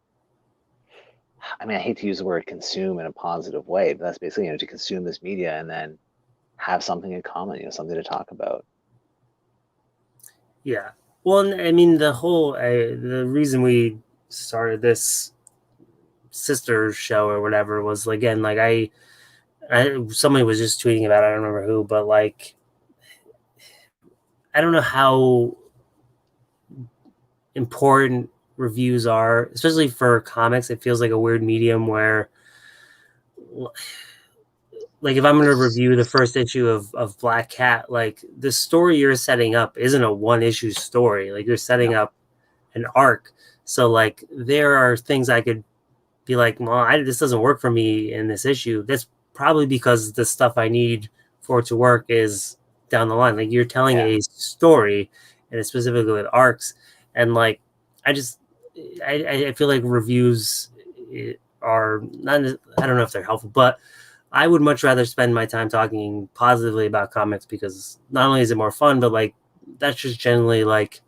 I mean, I hate to use the word consume in a positive way, but that's basically, to consume this media and then have something in common, something to talk about. yeah well I mean the reason we started this sister show or whatever was again like somebody was just tweeting about it, I don't remember who but like I don't know how important reviews are, especially for comics. It feels like a weird medium where, like, if I'm going to review the first issue of Black Cat, like, the story you're setting up isn't a one issue story. Like, you're setting No. up an arc. So, like, there are things I could be like, well, this doesn't work for me in this issue. That's probably because the stuff I need for it to work is down the line. Like, you're telling Yeah. a story, and specifically with arcs, and like, I just, I feel like reviews are not. I don't know if they're helpful, but I would much rather spend my time talking positively about comics because not only is it more fun, but like that's just generally like,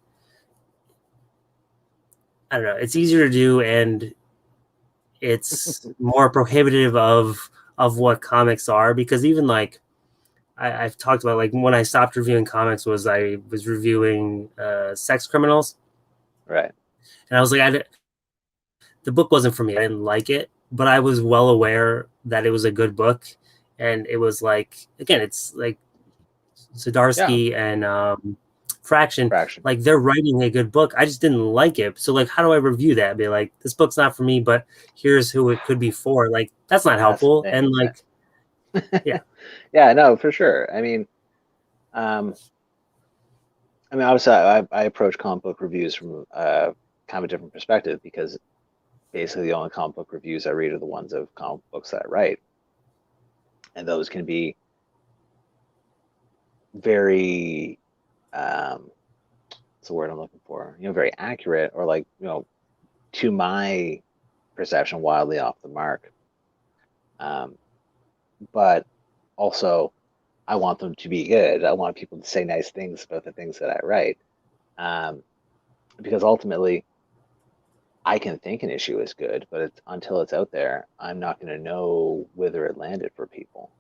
I don't know, it's easier to do and it's more prohibitive of what comics are, because even like I've talked about, like, when I stopped reviewing comics was I was reviewing Sex Criminals, Right. and I was like, the book wasn't for me. I didn't like it, but I was well aware that it was a good book, and it was like, again, it's like Yeah. Zdarsky and Fraction, Fraction. like, they're writing a good book. I just didn't like it. So like, how do I review that? Be like, this book's not for me, but here's who it could be for. Like, that's not That's the helpful. thing, And isn't like, yeah, it? Yeah, no, for sure. I mean, obviously, I approach comic book reviews from kind of a different perspective because basically the only comic book reviews I read are the ones of comic books that I write, and those can be very, what's the word I'm looking for? Very accurate, or like, to my perception, wildly off the mark. Um, but also, I want them to be good. I want people to say nice things about the things that I write, um, because ultimately, I can think an issue is good, but until it's out there, I'm not going to know whether it landed for people.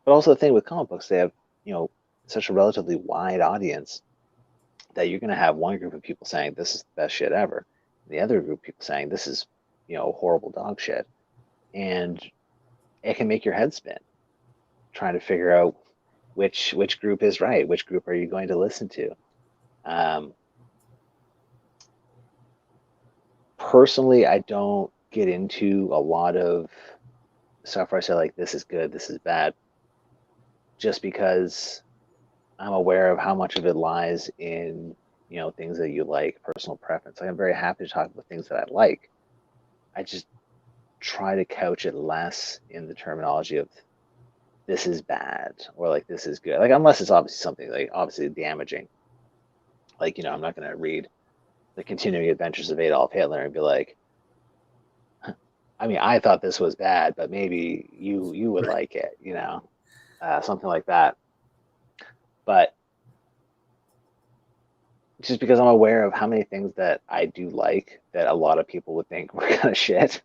But also the thing with comic books, they have, you know, such a relatively wide audience that you're going to have one group of people saying this is the best shit ever, and the other group of people saying this is, horrible dog shit, and it can make your head spin trying to figure out which group is right, which group are you going to listen to. Um, Personally, I don't get into a lot of stuff where I say like this is good, this is bad, just because I'm aware of how much of it lies in, things that you like, personal preference. Like, I'm very happy to talk about things that I like. I just try to couch it less in the terminology of this is bad or like this is good. Like, unless it's obviously something like obviously damaging. Like, I'm not gonna read the continuing adventures of Adolf Hitler and be like, I mean, I thought this was bad, but maybe you would right. like it, something like that. But just because I'm aware of how many things that I do like that a lot of people would think were kind of shit.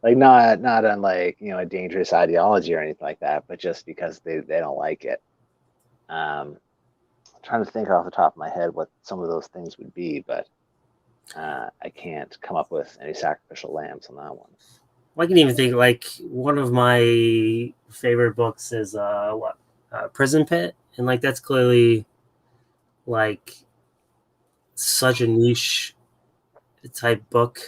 Like, not on like, a dangerous ideology or anything like that, but just because they don't like it. I'm trying to think off the top of my head what some of those things would be, but I can't come up with any sacrificial lambs on that one. Well, I can even think, like, one of my favorite books is Prison Pit, and like that's clearly like such a niche type book.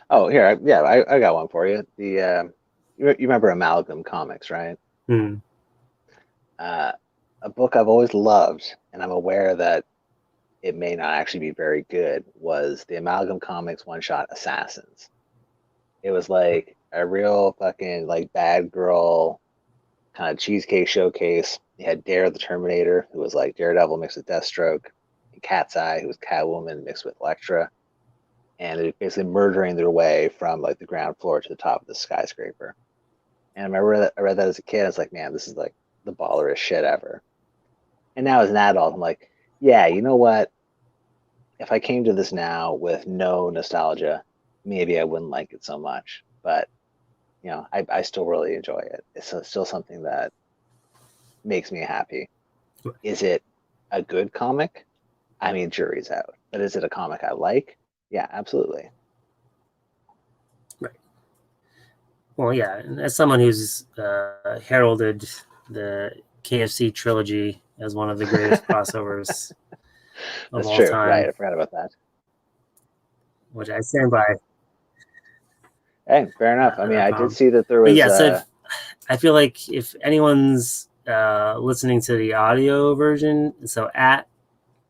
Oh, here, yeah, I got one for you. You remember Amalgam Comics, right? Hmm. Uh, a book I've always loved, and I'm aware that it may not actually be very good, was the Amalgam Comics one shot Assassins. It was like a real fucking like bad girl kind of cheesecake showcase. You had Dare the Terminator, who was like Daredevil mixed with Deathstroke, and Cat's Eye, who was Catwoman mixed with Elektra, and they're basically murdering their way from like the ground floor to the top of the skyscraper. And I read that as a kid. I was like, man, this is like the ballerest shit ever. And now as an adult, I'm like, yeah, you know what? If I came to this now with no nostalgia, maybe I wouldn't like it so much. But I still really enjoy it. It's still something that makes me happy. Is it a good comic? I mean, jury's out. But is it a comic I like? Yeah, absolutely. Right. Well, yeah, and as someone who's heralded the KFC trilogy as one of the greatest crossovers of That's all true. Right. time, I forgot about that. which I stand by. Hey, fair enough. I mean, No I did problem. see that there But was yeah, so I feel like if anyone's listening to the audio version, so at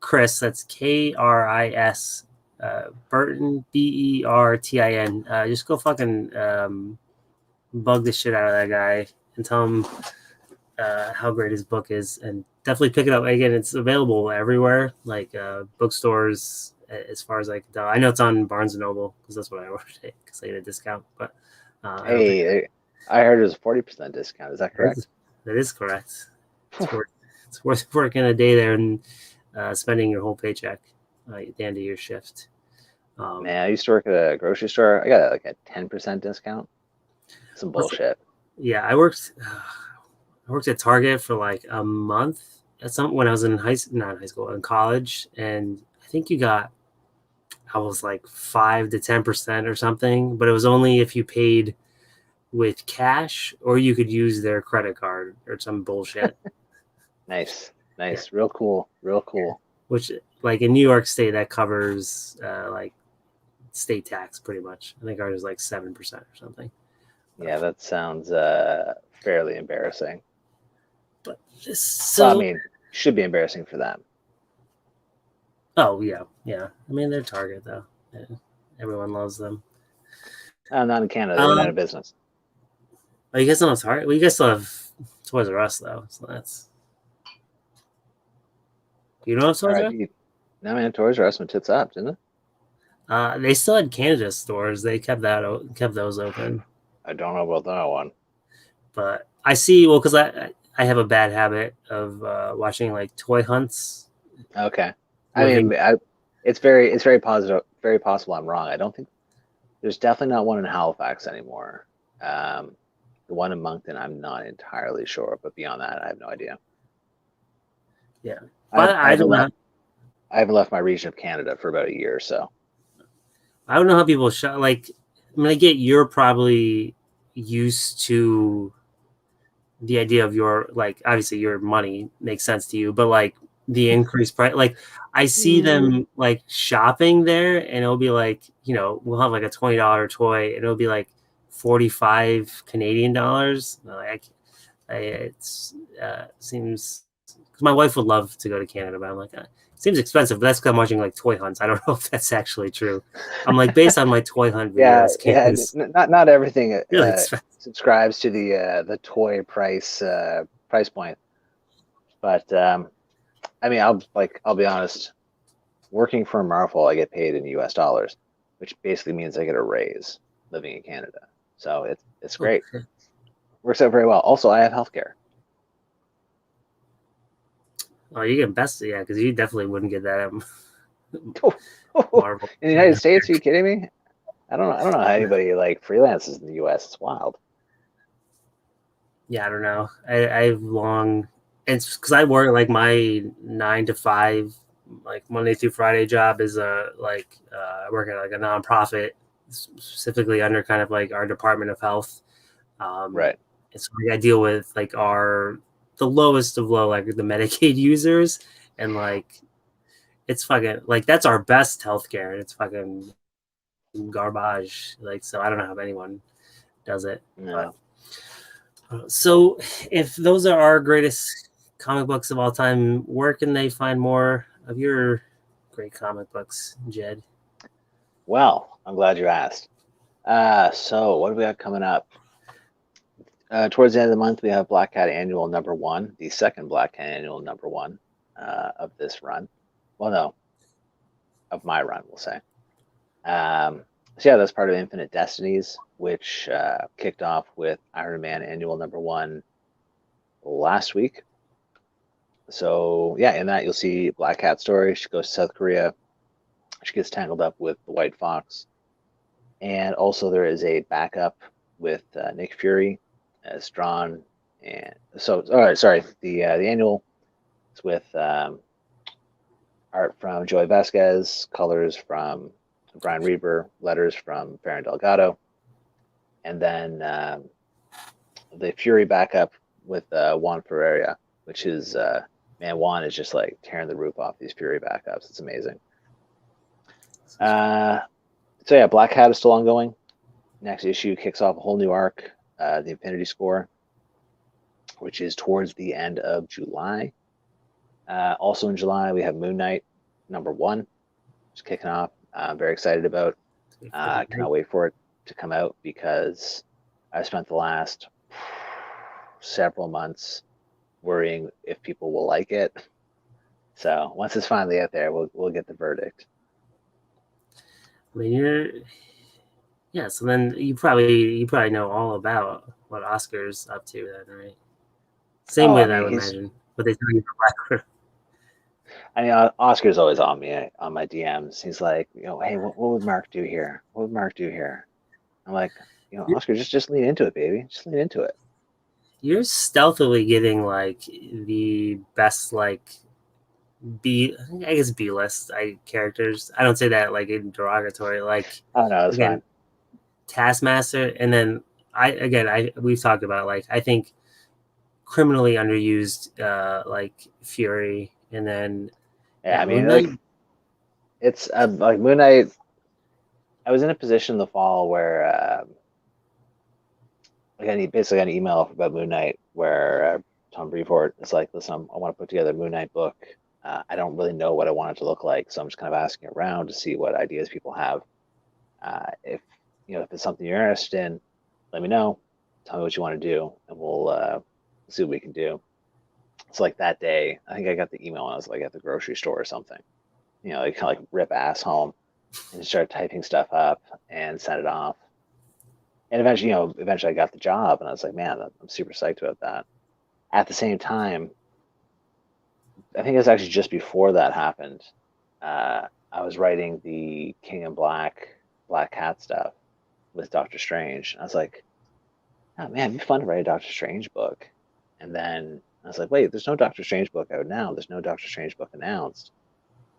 Chris, that's Kris, Burton, Bertin. Just go fucking bug the shit out of that guy and tell him how great his book is, and definitely pick it up. Again, it's available everywhere, like bookstores. As far as I can tell, I know it's on Barnes and Noble because that's what I ordered it because I get a discount. But I don't think hey, I heard it was a 40% discount. Is that correct? that is correct. Phew. It's worth working a day there and spending your whole paycheck at the end of your shift. Man, I used to work at a grocery store. I got like a 10% discount. Some bullshit. Yeah, I worked at Target for like a month at some when I was in not high school, in college, and I think I was like 5 to 10% or something, but it was only if you paid with cash or you could use their credit card or some bullshit. Nice, Yeah, nice, real cool, real yeah. cool. Which like in New York State that covers like state tax pretty much. I think ours is like 7% or something. Yeah, that sounds fairly embarrassing. But Well, I so mean, should be embarrassing for them. oh yeah, yeah. I mean they're Target though. Yeah, everyone loves them. Not in Canada. They went out of Um, business. oh, you guys don't have Target? Well, you guys still have Toys R Us though, so that's you don't have Toys R Us? R.I.P. No, man, Toys R Us went tits up, didn't it? They still had Canada stores. They kept those open. I don't know about that one. But I see. Well, because I have a bad habit of watching like toy hunts. Okay. I Looking. mean, it's very possible I'm wrong. I don't think there's definitely not one in Halifax anymore. The one in Moncton, I'm not entirely sure, but beyond that, I have no idea. Yeah, I've but I I haven't don't know. left I haven't left my region of Canada for about a year or so. I don't know how people shop. Like, I mean, I get you're probably used to the idea of your like obviously your money makes sense to you, but like the increased price, like I see Mm. them like shopping there, and it'll be like we'll have like a $20 toy, and it'll be like 45 Canadian dollars. Like it's seems because my wife would love to go to Canada, but I'm like it seems expensive. But that's because I'm watching like toy hunts. I don't know if that's actually true. I'm like based on my toy hunt Yeah, videos, yeah. Canada's Not everything really expensive. subscribes to the toy price point, but I mean, I'll be honest. Working for Marvel, I get paid in U.S. dollars, which basically means I get a raise living in Canada. So it's Oh, great. Works out very well. Also, I have healthcare. oh, you get best, yeah, because you definitely wouldn't get that at In Marvel. the United States, are you kidding me? I don't know how anybody like freelances in the U.S. It's wild. Yeah, I don't know. I've long, it's because I work like my 9 to 5, like Monday through Friday job is I work at like a nonprofit, specifically under kind of like our Department of Health. Um, Right. it's like I deal with like the lowest of low, like the Medicaid users, and like it's fucking like that's our best healthcare, and it's fucking garbage. Like so, I don't know how anyone does it, but. No. So, if those are our greatest comic books of all time, where can they find more of your great comic books, Jed? Well, I'm glad you asked. So what do we got coming up? Towards the end of the month, we have Black Cat Annual #1, the second Black Cat Annual #1 of this run. Well, no, of my run, we'll say. So yeah, that's part of Infinite Destinies, which kicked off with Iron Man Annual #1 last week. So yeah, in that you'll see Black Cat story. She goes to South Korea. She gets tangled up with the White Fox, and also there is a backup with Nick Fury as drawn. And so, all right, sorry, the annual is with art from Joey Vasquez, colors from Brian Reber, letters from Baron Delgado, and then the Fury backup with Juan Ferreira, which is man, Juan is just like tearing the roof off these Fury backups. It's amazing. So yeah, Black Hat is still ongoing. Next issue kicks off a whole new arc, the Infinity Score, which is towards the end of July. Also in July, we have Moon Knight #1, just kicking off. I'm very excited about. I cannot wait for it to come out because I spent the last several months worrying if people will like it. So once it's finally out there, we'll get the verdict. I mean, yeah. So then you probably know all about what Oscar's up to, then, right? Same Oh, I with I mean, would he's. imagine what they tell you for Black. I mean, Oscar's always on me on my DMs. He's like, hey, what would Mark do here? What would Mark do here? I'm like, Oscar, just lean into it, baby. Just lean into it. You're stealthily getting like the best like I guess B list characters. I don't say that like in derogatory. Like Oh no, that's fine. again, Taskmaster, and then I we've talked about like I think criminally underused like Fury, and then Yeah, yeah, I Moon mean, Knight. like it's like Moon Knight. I was in a position in the fall where like I basically got an email about Moon Knight where Tom Brevoort is like, listen, I want to put together a Moon Knight book. I don't really know what I want it to look like, so I'm just kind of asking around to see what ideas people have. If if it's something you're interested in, let me know. Tell me what you want to do, and we'll see what we can do. It's like that day. I think I got the email when I was like at the grocery store or something. Like kind of like rip ass home and just start typing stuff up and send it off. And eventually I got the job, and I was like, man, I'm super psyched about that. At the same time, I think it was actually just before that happened. I was writing the King and Black Cat stuff with Doctor Strange. I was like, oh man, it'd be fun to write a Doctor Strange book. And then I was like, wait, there's no Doctor Strange book out now. There's no Doctor Strange book announced.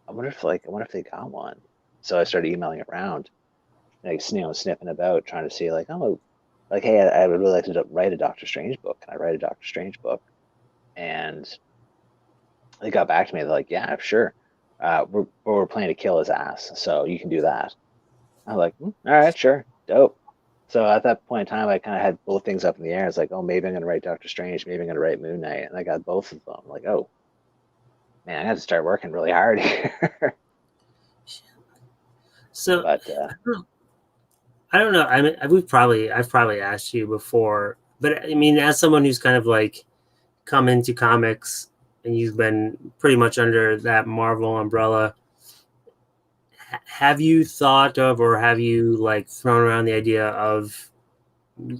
I wonder if they got one. So I started emailing around, like sniffing about, trying to see like, oh, like hey, I would really like to write a Doctor Strange book. Can I write a Doctor Strange book? And they got back to me. They're like, yeah, sure. We're planning to kill his ass, so you can do that. I'm like, all right, sure, dope. So at that point in time, I kind of had both things up in the air. It's like, oh, maybe I'm going to write Doctor Strange, maybe I'm going to write Moon Knight, and I got both of them. I'm like, oh man, I got to start working really hard here. So But I don't know. I mean, I've probably asked you before, but I mean, as someone who's kind of like come into comics and you've been pretty much under that Marvel umbrella, have you thought of or have you like thrown around the idea of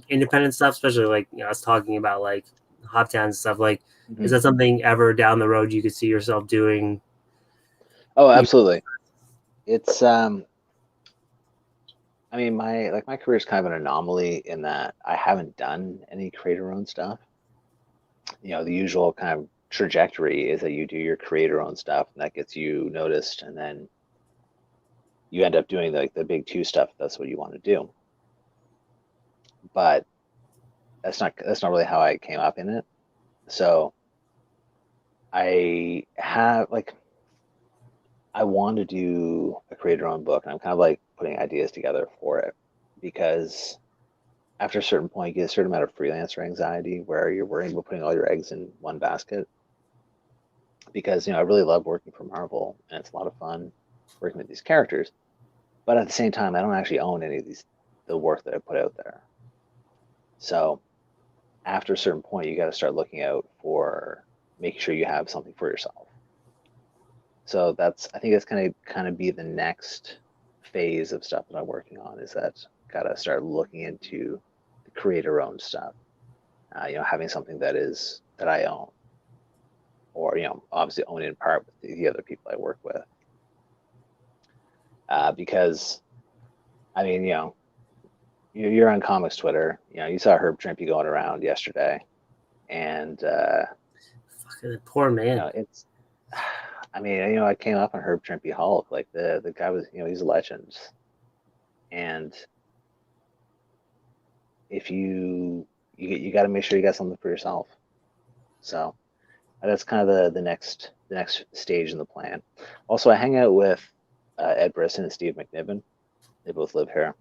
independent stuff, especially like us talking about like Hobtown and stuff? Like, is mhm. that something ever down the road you could see yourself doing? Oh, absolutely. It's I mean, my career is kind of an anomaly in that I haven't done any creator-owned stuff. The usual kind of trajectory is that you do your creator-owned stuff, and that gets you noticed, and then you end up doing like the big two stuff. If that's what you want to do. But that's not really how I came up in it. So I have like I want to do a creator-owned book, and I'm kind of like putting ideas together for it because after a certain point, you get a certain amount of freelancer anxiety where you're worrying about putting all your eggs in one basket. Because I really love working for Marvel, and it's a lot of fun working with these characters. But at the same time, I don't actually own any of the work that I put out there. So after a certain point, you got to start looking out for making sure you have something for yourself. So I think that's kind of be the next phase of stuff that I'm working on is that gotta start looking into the creator owned stuff. Having something that I own, or obviously own in part with the other people I work with. Because I mean, you're on comics Twitter. You saw Herb Trimpe going around yesterday, and Fucking poor man. it's. I mean, I came up on Herb Trimpe Hulk. Like the guy was, he's a legend, and if you got to make sure you got something for yourself. So that's kind of the next stage in the plan. Also, I hang out with Ed Brisson and Steve McNiven. They both live here,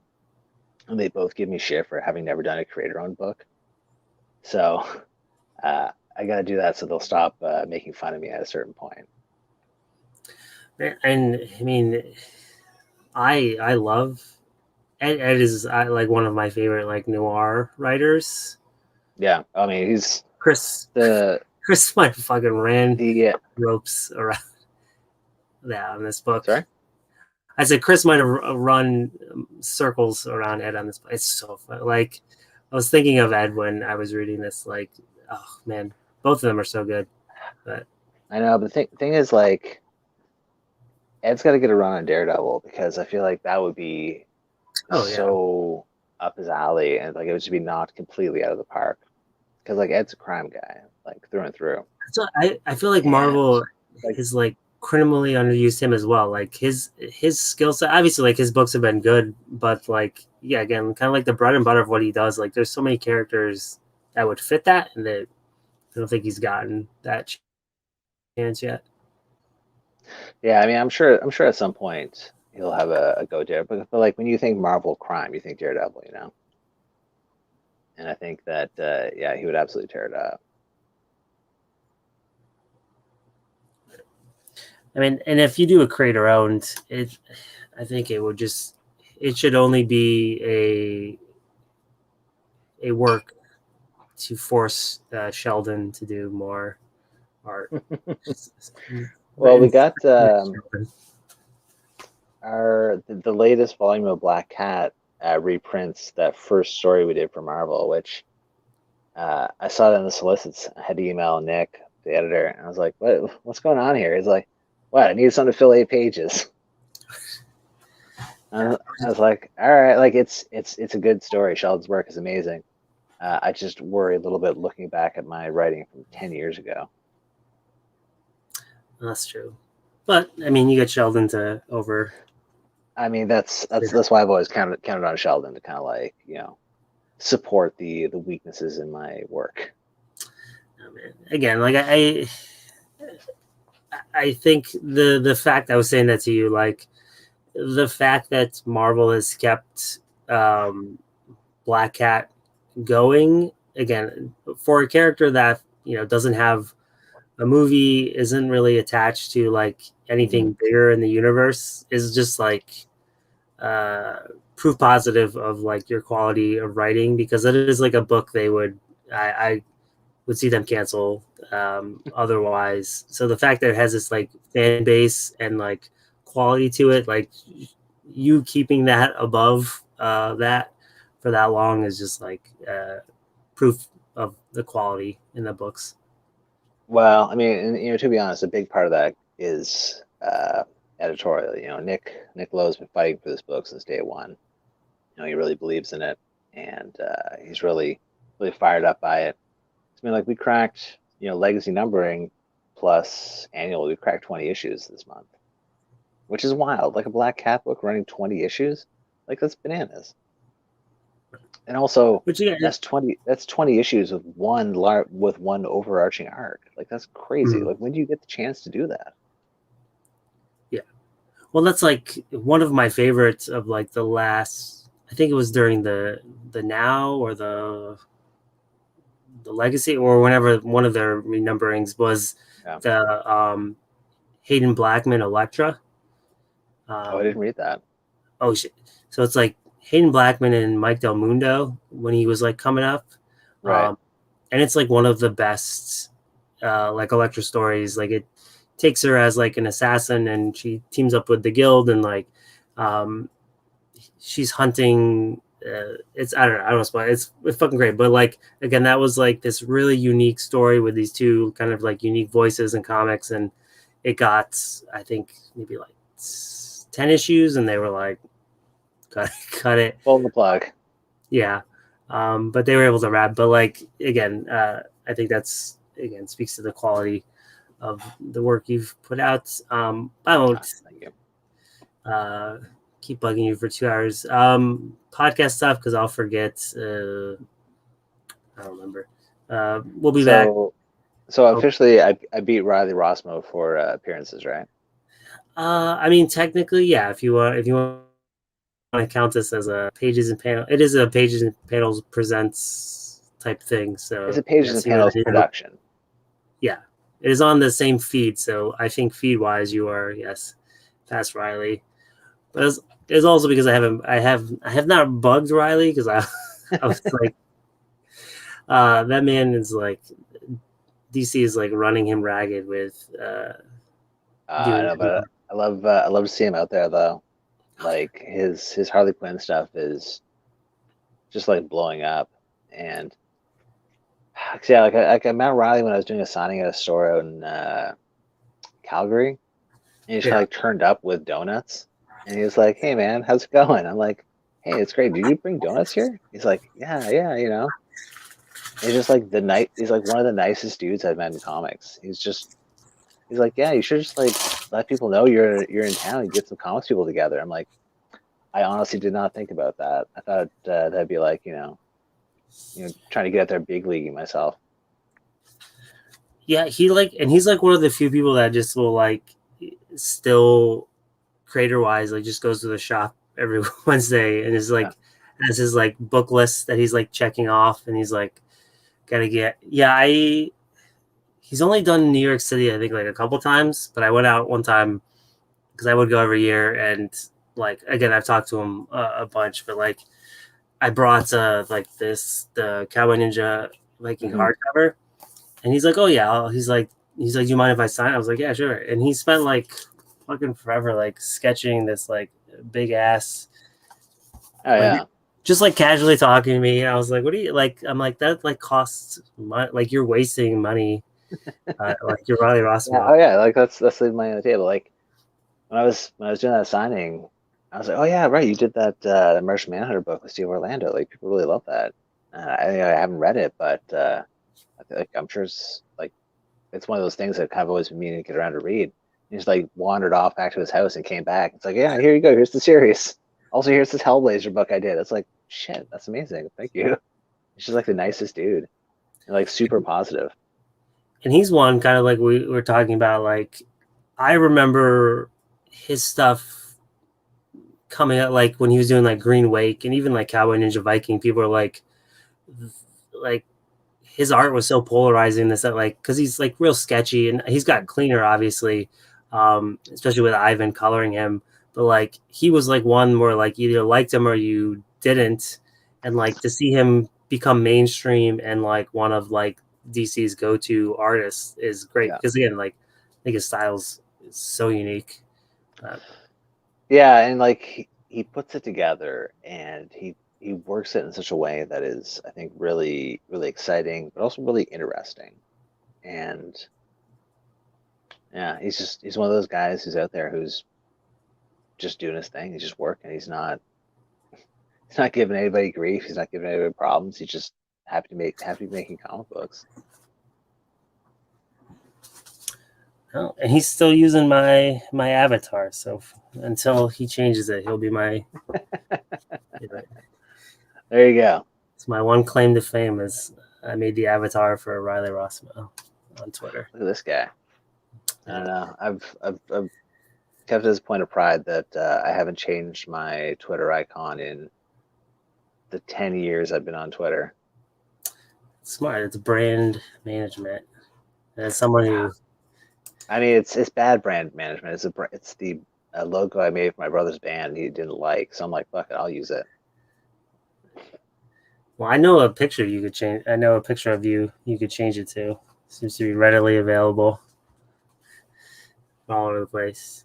and they both give me shit for having never done a creator-owned book. So I got to do that so they'll stop making fun of me at a certain point. And I mean, I love Ed is like one of my favorite like noir writers. Yeah, I mean he's Chris the Chris might have fucking ran the ropes around that on this book. sorry. I said Chris might have run circles around Ed on this book. It's so fun. Like I was thinking of Ed when I was reading this. Like, oh man, both of them are so good. But I know, but the thing is, like, Ed's got to get a run on Daredevil because I feel like that would be oh yeah, so up his alley, and like it would just be knocked completely out of the park. Because like Ed's a crime guy, like through and through, so I feel like and Marvel like is like criminally underused him as well. Like his skill set, obviously, like his books have been good, but like yeah, again, kind of like the bread and butter of what he does. Like there's so many characters that would fit that, and that I don't think he's gotten that chance yet. yeah, I mean, I'm sure at some point he'll have a go there, but like when you think Marvel crime, you think Daredevil, you know, and I think that yeah, he would absolutely tear it up. I mean, and if you do a creator owned, I think it should only be a work to force Sheldon to do more art. Well, we got the latest volume of Black Cat reprints that first story we did for Marvel, which I saw that in the solicits. I had to email Nick, the editor, and I was like, what's going on here?" He's like, "What? I need something to fill 8 pages." I was like, "All right, like it's a good story. Sheldon's work is amazing. I just worry a little bit looking back at my writing from 10 years ago." That's true, but I mean, you get Sheldon to over. I mean, that's why I've always counted on Sheldon to kind of like support the weaknesses in my work. Again, like I think the fact I was saying that to you, like the fact that Marvel has kept Black Cat going again for a character that doesn't have a movie, isn't really attached to like anything bigger in the universe, is just like uh, proof positive of like your quality of writing, because it is like a book I would see them cancel otherwise. So the fact that it has this like fan base and like quality to it, like you keeping that above that for that long is just like proof of the quality in the books. Well, I mean, and, to be honest, a big part of that is editorial. Nick Lowe's been fighting for this book since day one. He really believes in it, and he's really fired up by it. I mean, like we cracked, legacy numbering plus annual. We cracked 20 issues this month, which is wild. Like a Black Cat book running 20 issues, like that's bananas. And also, Which yeah, that's 20 issues with one overarching arc. Like that's crazy. Like when do you get the chance to do that? yeah. Well, that's like one of my favorites of like the last. I think it was during the Now or the Legacy, or whenever one of their renumberings was the Hayden Blackman Elektra. I didn't read that. Oh shit! So it's like Hayden Blackman and Mike Del Mundo when he was like coming up, Right. And it's like one of the best like Elektra stories. Like it takes her as like an assassin, and she teams up with the guild, and like she's hunting. It's I don't know spoil. It's fucking great, but like again, that was like this really unique story with these two kind of like unique voices in comics, and it got I think maybe like 10 issues, and they were like cut it, pull the plug. Yeah, but they were able to wrap. But like again, I think that's again speaks to the quality of the work you've put out. I won't. Thank you. Keep bugging you for 2 hours. Podcast stuff because I'll forget. I don't remember. We'll be back. So officially, I beat Riley Rossmo for appearances, right? I mean, technically, yeah. If you want to count this as a pages and panel. It is a pages and panels presents type thing. It's So a Pages yes, and you would. Panels production. Yeah, it is on the same feed. So I think feed wise, you are yes, past Riley. But it's also because I have not bugged Riley because I was like, that man is like DC is like running him ragged with I doing know, but I love to see him out there though. Like his Harley Quinn stuff is just like blowing up, and yeah, like I met Riley when I was doing a signing at a store out in Calgary, and he just kind yeah. of like turned up with donuts, and he was like, "Hey man, how's it going?" I'm like, "Hey, it's great. Did you bring donuts here?" He's like, "Yeah, yeah, you know." And he's just like he's like one of the nicest dudes I've met in comics. He's like, "Yeah, you should just like let people know you're in town and get some comics people together." I'm like, I honestly did not think about that. I thought that'd be like, trying to get out there big leaguing myself. Yeah, he's like one of the few people that just will like still creator wise like just goes to the shop every Wednesday and is Yeah. like has his like book list that he's like checking off and he's like gotta get he's only done New York City I think like a couple times, but I went out one time because I would go every year and like again I've talked to him a bunch, but like I brought the Cowboy Ninja Viking Hmm. hardcover. And he's like, "Oh yeah." He's like, "Do you mind if I sign?" I was like, "Yeah, sure." And he spent like fucking forever like sketching this like big ass Oh like yeah. just like casually talking to me. And I was like, "What do you like?" I'm like, "That like costs money. Like you're wasting money. Like you're Riley Yeah. Rossmo." Oh yeah. Like that's leaving money on the table. Like when I was doing that signing, I was like, oh yeah, right. You did that Martian Manhunter book with Steve Orlando. Like people really love that. I haven't read it, but I feel like I'm sure it's like it's one of those things that kind of always been meaning to get around to read. He just like wandered off back to his house and came back. It's like, yeah, here you go. Here's the series. Also, here's this Hellblazer book I did. It's like, shit, that's amazing. Thank you. He's just like the nicest dude and like super positive. And he's one kind of like we were talking about. Like I remember his stuff coming out like when he was doing like Green Wake and even like Cowboy Ninja Viking. People are like his art was so polarizing this that like because he's like real sketchy and he's got cleaner obviously especially with Ivan coloring him, but like he was like one where like either liked him or you didn't, and like to see him become mainstream and like one of like DC's go-to artists is great Yeah. because again like I think his style's is so unique. uh, Yeah, and like he puts it together and he works it in such a way that is, I think, really, really exciting, but also really interesting. And yeah, he's one of those guys who's out there who's just doing his thing. He's just working. He's not giving anybody grief. He's not giving anybody problems. He's just happy to be making comic books. oh, and he's still using my avatar, so until he changes it he'll be my There you go. it's my one claim to fame is I made the avatar for Riley Rossmo on Twitter. Look at this guy. I Yeah. don't know. I've kept it as a point of pride that I haven't changed my Twitter icon in the 10 years I've been on Twitter. It's smart. It's brand management. And as someone who I mean, it's bad brand management. It's the logo I made for my brother's band. He didn't like, so I'm like, fuck it, I'll use it. well, I know a picture you could change. I know a picture of you could change it to. Seems to be readily available all over the place.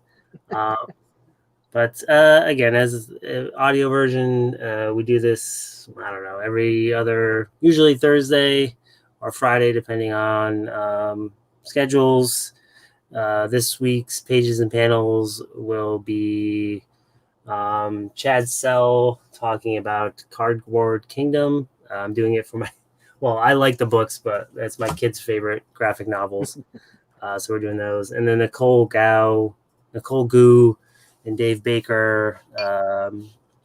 Uh, but again, as audio version, we do this. I don't know every other, usually Thursday or Friday, depending on schedules. This week's pages and panels will be Chad Sell talking about Cardboard Kingdom. I'm doing it for my, well, I like the books, but that's my kid's favorite graphic novels. So we're doing those. And then Nicole Goo, and Dave Baker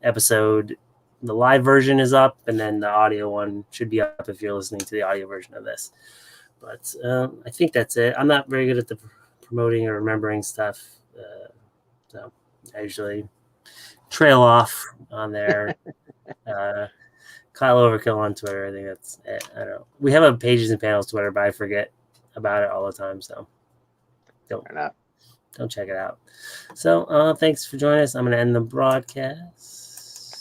episode. The live version is up, and then the audio one should be up if you're listening to the audio version of this. But I think that's it. I'm not very good at the promoting or remembering stuff. So I usually trail off on there. Kyle Overkill on Twitter. I think that's it. I don't know. We have a Pages and Panels Twitter, but I forget about it all the time. So don't check it out. So thanks for joining us. I'm going to end the broadcast.